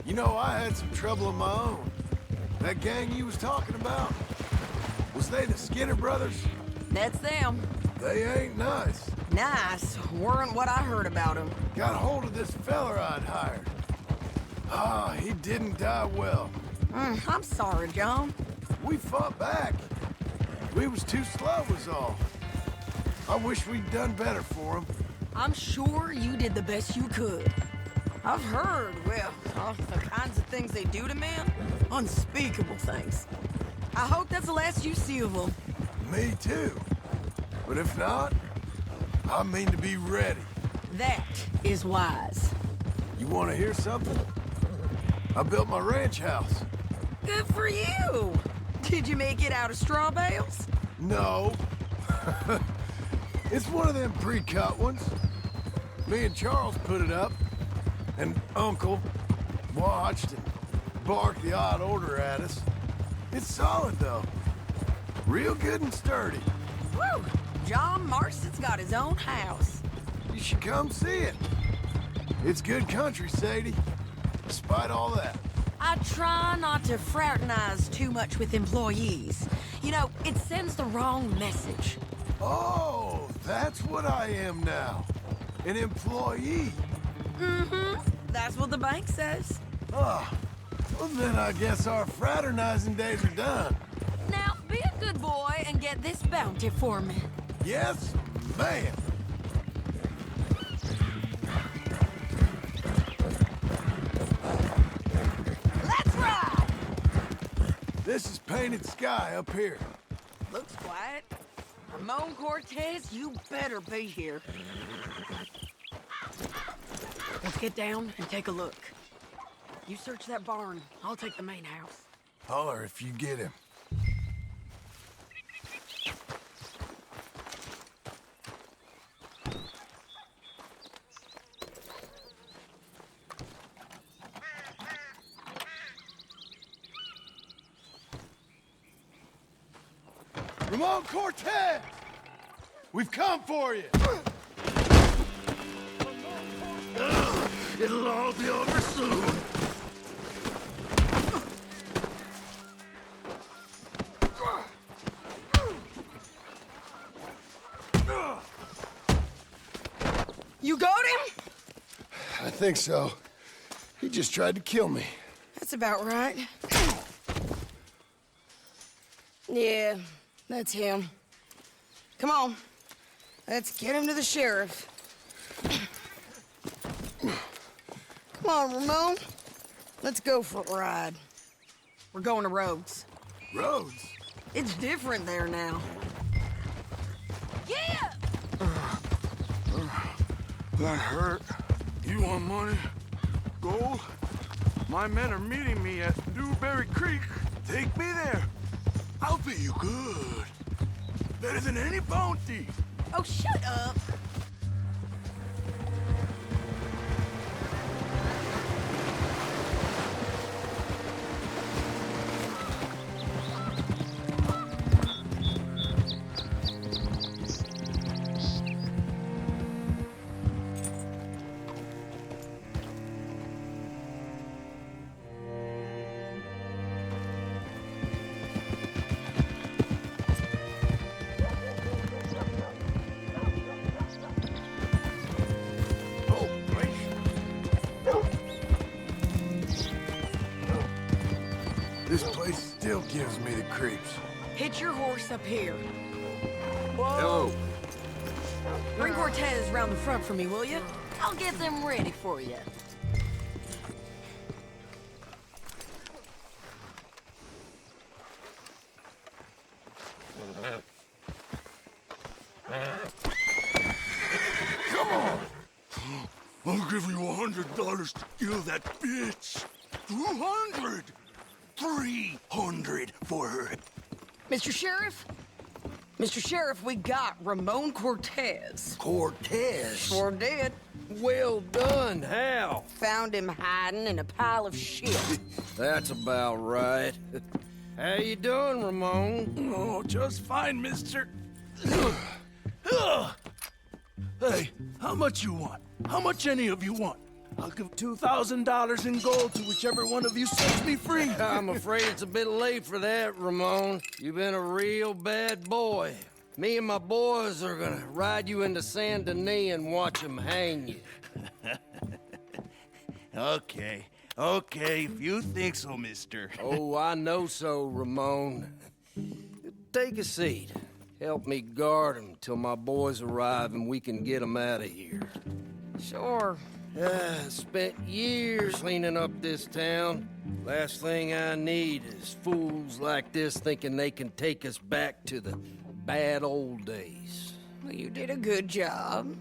You know, I had some trouble of my own. That gang you was talking about, was they the Skinner brothers? That's them. They ain't nice. Nice weren't what I heard about them. Got hold of this feller I'd hired. Ah, he didn't die well. I'm sorry, John. We fought back. We was too slow was all. I wish we'd done better for him. I'm sure you did the best you could. I've heard, well, the kinds of things they do to men. Unspeakable things. I hope that's the last you see of them. Me too. But if not, I mean to be ready. That is wise. You want to hear something? I built my ranch house. Good for you. Did you make it out of straw bales? No. It's one of them pre-cut ones. Me and Charles put it up, and Uncle watched and barked the odd order at us. It's solid, though. Real good and sturdy. Woo! John Marston's got his own house. You should come see it. It's good country, Sadie. Despite all that. I try not to fraternize too much with employees. You know, it sends the wrong message. Oh, that's what I am now. An employee. Mm-hmm. That's what the bank says. Ah, well then I guess our fraternizing days are done. Now, be a good boy and get this bounty for me. Yes, ma'am. Let's ride! This is Painted Sky up here. Looks quiet. Ramon Cortez, you better be here. Let's get down and take a look. You search that barn. I'll take the main house. Holler if you get him. Ramon Cortez! We've come for you! It'll all be over soon. You got him? I think so. He just tried to kill me. That's about right. Yeah, that's him. Come on. Let's get him to the sheriff. Come on, Ramon. Let's go for a ride. We're going to Rhodes. Rhodes? It's different there now. Yeah! That hurt. You want money? Gold? My men are meeting me at Dewberry Creek. Take me there. I'll pay you good. Better than any bounty. Oh, shut up. This place still gives me the creeps. Hitch your horse up here. Whoa. Hello. Bring Cortez round the front for me, will you? I'll get them ready for you. Come on! I'll give you $100 to kill that bitch. 200! 300 for her. Mr. Sheriff? Mr. Sheriff, we got Ramon Cortez. Cortez? Sure did. Well done, Hal. Found him hiding in a pile of shit. That's about right. How you doing, Ramon? Oh, just fine, mister. Hey, how much you want? How much any of you want? I'll give $2,000 in gold to whichever one of you sets me free. I'm afraid it's a bit late for that, Ramon. You've been a real bad boy. Me and my boys are gonna ride you into Saint Denis and watch them hang you. Okay, if you think so, mister. Oh, I know so, Ramon. Take a seat. Help me guard them till my boys arrive and we can get them out of here. Sure. Spent years cleaning up this town. Last thing I need is fools like this thinking they can take us back to the bad old days. Well, you did a good job.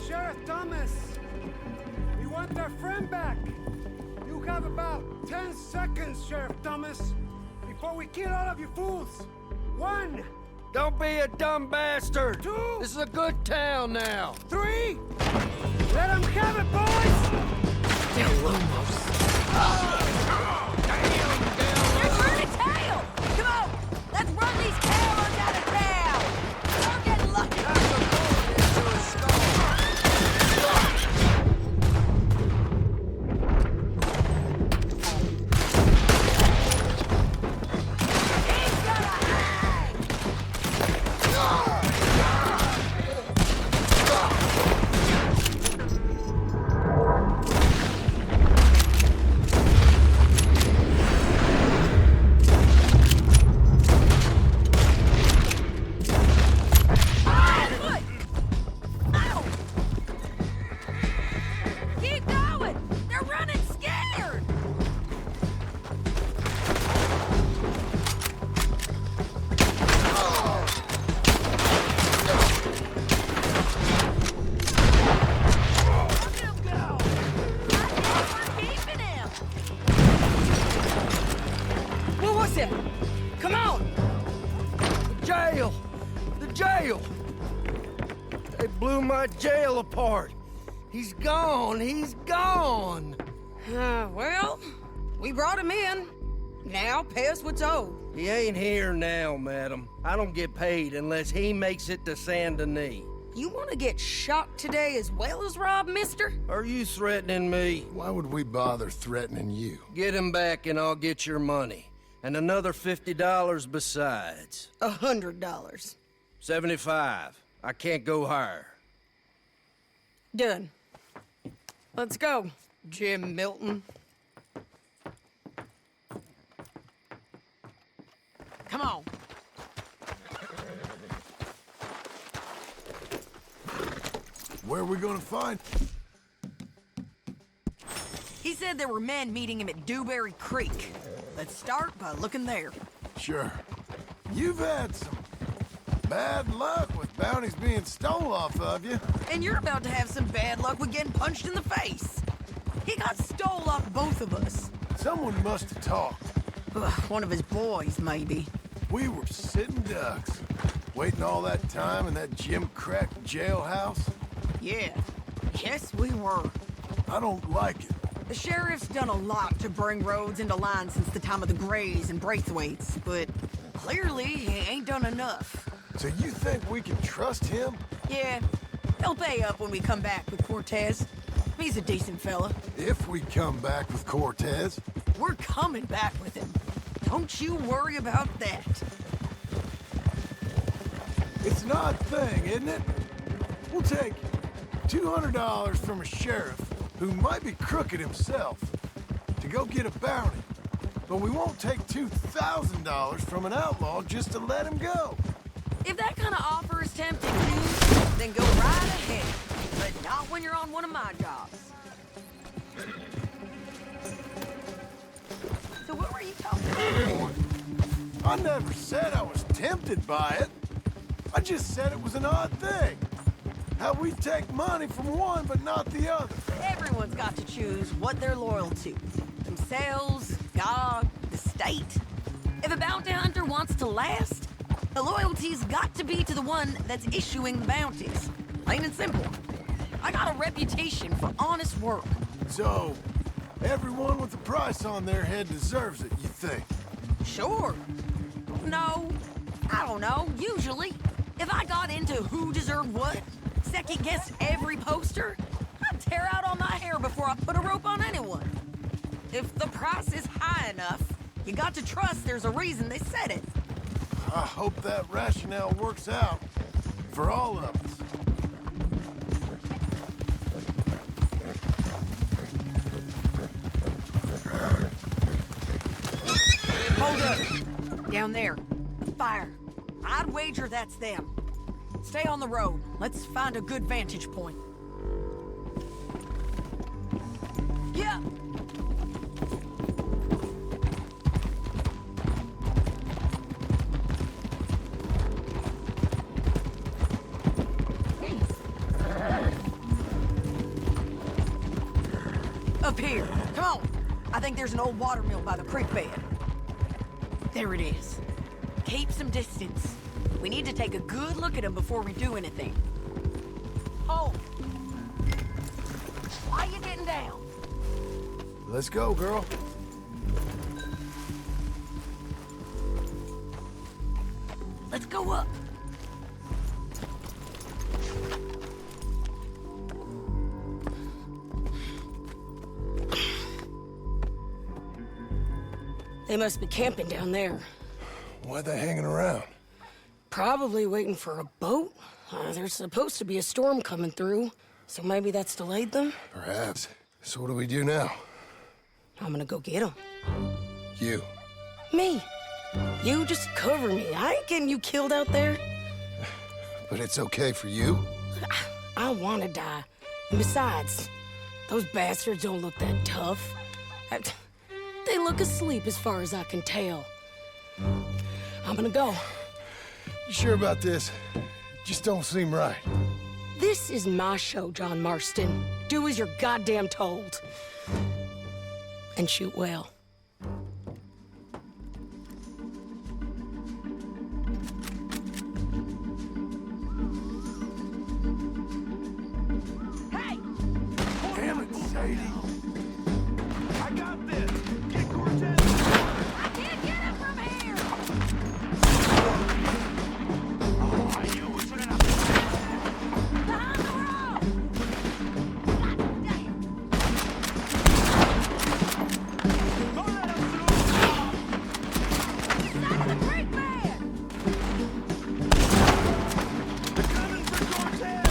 Sheriff Thomas! We want our friend back! You have about 10 seconds, Sheriff Thomas, before we kill all of you fools! 1! Don't be a dumb bastard! 2! This is a good town now! 3! Let them have it, boys! They're almost. You're turning tail! Come on! Let's run these cowards out of town! Don't get lucky! Come on! The jail! They blew my jail apart. He's gone! Well, we brought him in. Now pay us what's owed. He ain't here now, madam. I don't get paid unless he makes it to Saint Denis. You want to get shot today as well as robbed, mister? Are you threatening me? Why would we bother threatening you? Get him back and I'll get your money. And another $50 besides. $100. 75. I can't go higher. Done. Let's go, Jim Milton. Come on. Where are we gonna find? He said there were men meeting him at Dewberry Creek. Let's start by looking there. Sure. You've had some bad luck with bounties being stole off of you. And you're about to have some bad luck with getting punched in the face. He got stole off both of us. Someone must have talked. One of his boys, maybe. We were sitting ducks, waiting all that time in that gim-crack jailhouse. Yeah, Yes, we were. I don't like it. The sheriff's done a lot to bring roads into line since the time of the Greys and Braithwaites, but clearly he ain't done enough. So you think we can trust him? Yeah, he'll pay up when we come back with Cortez. He's a decent fella. If we come back with Cortez. We're coming back with him. Don't you worry about that. It's an odd thing, isn't it? We'll take $200 from a sheriff who might be crooked himself to go get a bounty. But we won't take $2,000 from an outlaw just to let him go. If that kind of offer is tempting you, then go right ahead. But not when you're on one of my jobs. So what were you talking about? I never said I was tempted by it. I just said it was an odd thing. How we take money from one but not the other. Everyone's got to choose what they're loyal to. Themselves, God, the state. If a bounty hunter wants to last, the loyalty's got to be to the one that's issuing the bounties. Plain and simple. I got a reputation for honest work. So, everyone with a price on their head deserves it, you think? Sure. No, I don't know, usually. If I got into who deserved what, second-guessed every poster, I'd tear out all my hair before I put a rope on anyone. If the price is high enough, you got to trust there's a reason they said it. I hope that rationale works out for all of us. Hold up. Down there. The fire. I'd wager that's them. Stay on the road. Let's find a good vantage point. Yeah. Up here. Come on. I think there's an old water mill by the creek bed. There it is. Keep some distance. We need to take a good look at him before we do anything. Oh! Why you getting down? Let's go, girl. Let's go up. They must be camping down there. Why are they hanging around? Probably waiting for a boat. There's supposed to be a storm coming through, so maybe that's delayed them? Perhaps. So what do we do now? I'm gonna go get them. You. Me. You just cover me. I ain't getting you killed out there. But it's okay for you? I want to die. And besides, those bastards don't look that tough. They look asleep as far as I can tell. I'm gonna go. You sure about this? Just don't seem right. This is my show, John Marston. Do as you're goddamn told. And shoot well. Hey! Damn it, Sadie. I got this! Get Cortez! I can't get him from here! Oh, you should have... Behind the rock! God damn! Don't let him through! Side of the creek bed! They're coming for Cortez!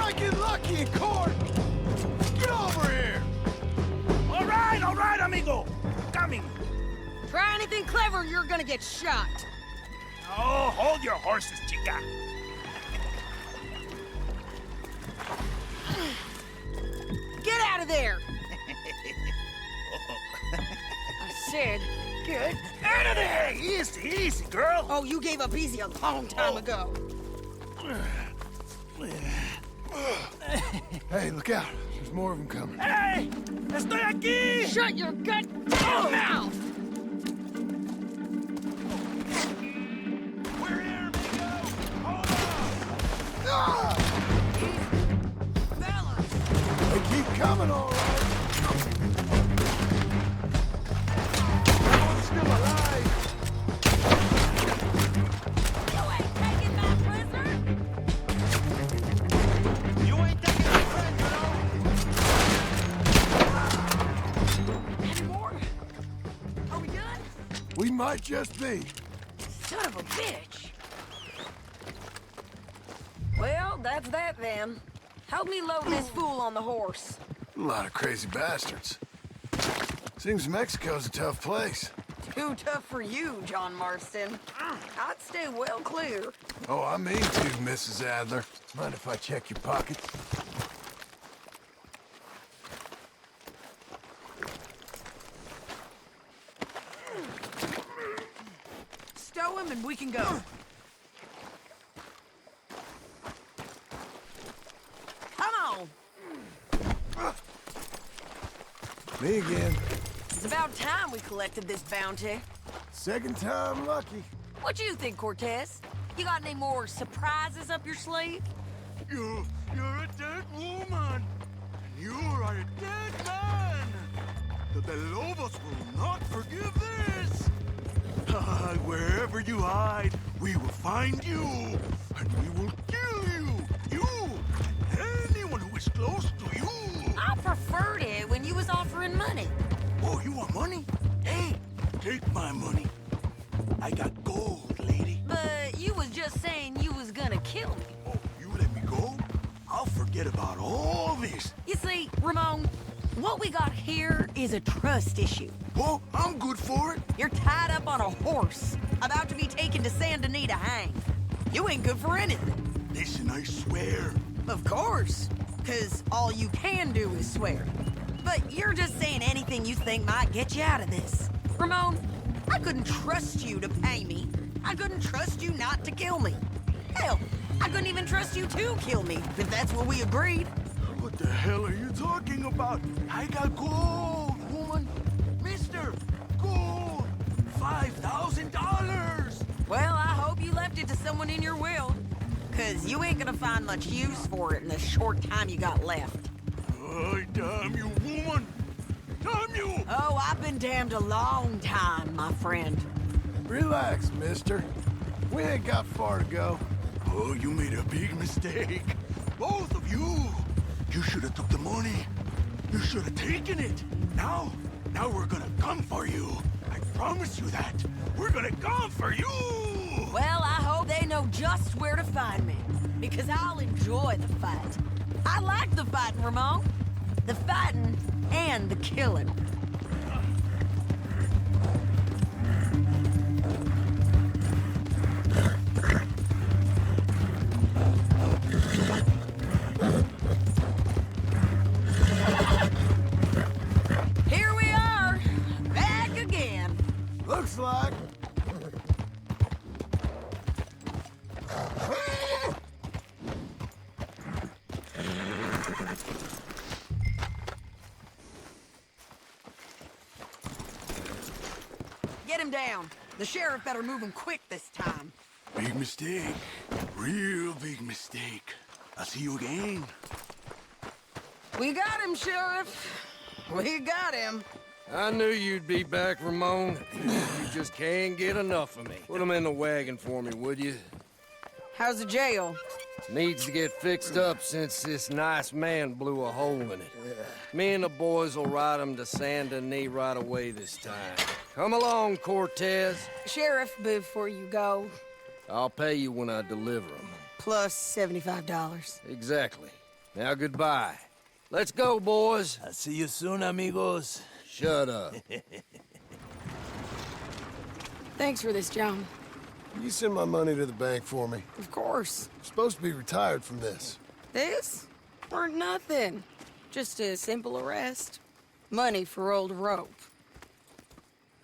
might get lucky in court. Get over here. All right, amigo. Coming. Try anything clever, you're gonna get shot. Oh, hold your horses, chica. Get out of there! I said, get Out of there! Easy, easy, girl. Oh, you gave up easy a long time ago. Hey, look out. There's more of them coming. Hey! Estoy aquí! Shut your goddamn mouth! We're here, amigo! Hold on! Ah! Fellas! They keep coming, all right. One's still alive. You ain't taking my prisoner! You ain't taking my friend, you know? Any more? Are we done? We might just be. Son of a bitch! Well, that's that then. Help me load this fool on the horse. A lot of crazy bastards. Seems Mexico's a tough place. Too tough for you, John Marston. I'd stay well clear. Oh, I mean to, Mrs. Adler. Mind if I check your pockets? Stow him and we can go. Come on! Me again. It's about time we collected this bounty. Second time lucky. What you think, Cortez? You got any more surprises up your sleeve? You're a dead woman. You are a dead man. The Lobos will not forgive this. Wherever you hide, we will find you, and we will kill you. You and anyone who is close to you. I preferred it when you was offering money. Oh, you want money? Hey, take my money. I got gold, lady. But you was just saying you was gonna kill me. Oh, you let me go? I'll forget about all this. You see, Ramon, what we got here is a trust issue. Oh, I'm good for it. You're tied up on a horse, about to be taken to Saint Denis to hang. You ain't good for anything. Listen, I swear. Of course, because all you can do is swear. But you're just saying anything you think might get you out of this. Ramon, I couldn't trust you to pay me. I couldn't trust you not to kill me. Hell, I couldn't even trust you to kill me, if that's what we agreed. What the hell are you talking about? I got gold, woman. Mister, gold. $5,000. Well, I hope you left it to someone in your will. Because you ain't gonna find much use for it in the short time you got left. Oh, damn you, woman. Damn you. Oh, I've been damned a long time, my friend. Relax, mister. We ain't got far to go. Oh, you made a big mistake. Both of you. You should have took the money. You should have taken it. Now we're gonna come for you. I promise you that. We're gonna come for you. Well, I hope they know just where to find me. Because I'll enjoy the fight. I like the fighting, Ramon. The fighting and the killing. Here we are, back again. Looks like. Get him down. The sheriff better move him quick this time. Big mistake. Real big mistake. I'll see you again. We got him, Sheriff. We got him. I knew you'd be back, Ramon. You just can't get enough of me. Put him in the wagon for me, would you? How's the jail? Needs to get fixed up since this nice man blew a hole in it. Me and the boys will ride him to Saint Denis right away this time. Come along, Cortez. Sheriff, before you go. I'll pay you when I deliver him. Plus $75. Exactly. Now goodbye. Let's go, boys. I'll see you soon, amigos. Shut up. Thanks for this, John. You send my money to the bank for me. Of course. I'm supposed to be retired from this. This? Or nothing. Just a simple arrest. Money for old rope.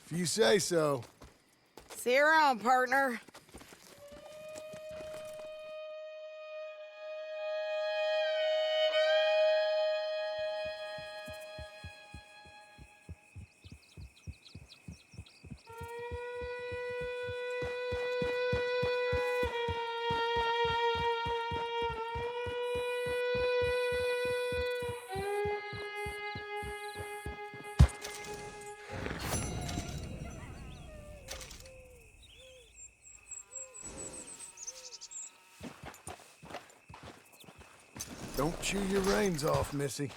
If you say so. See you around, partner. Don't chew your reins off, Missy.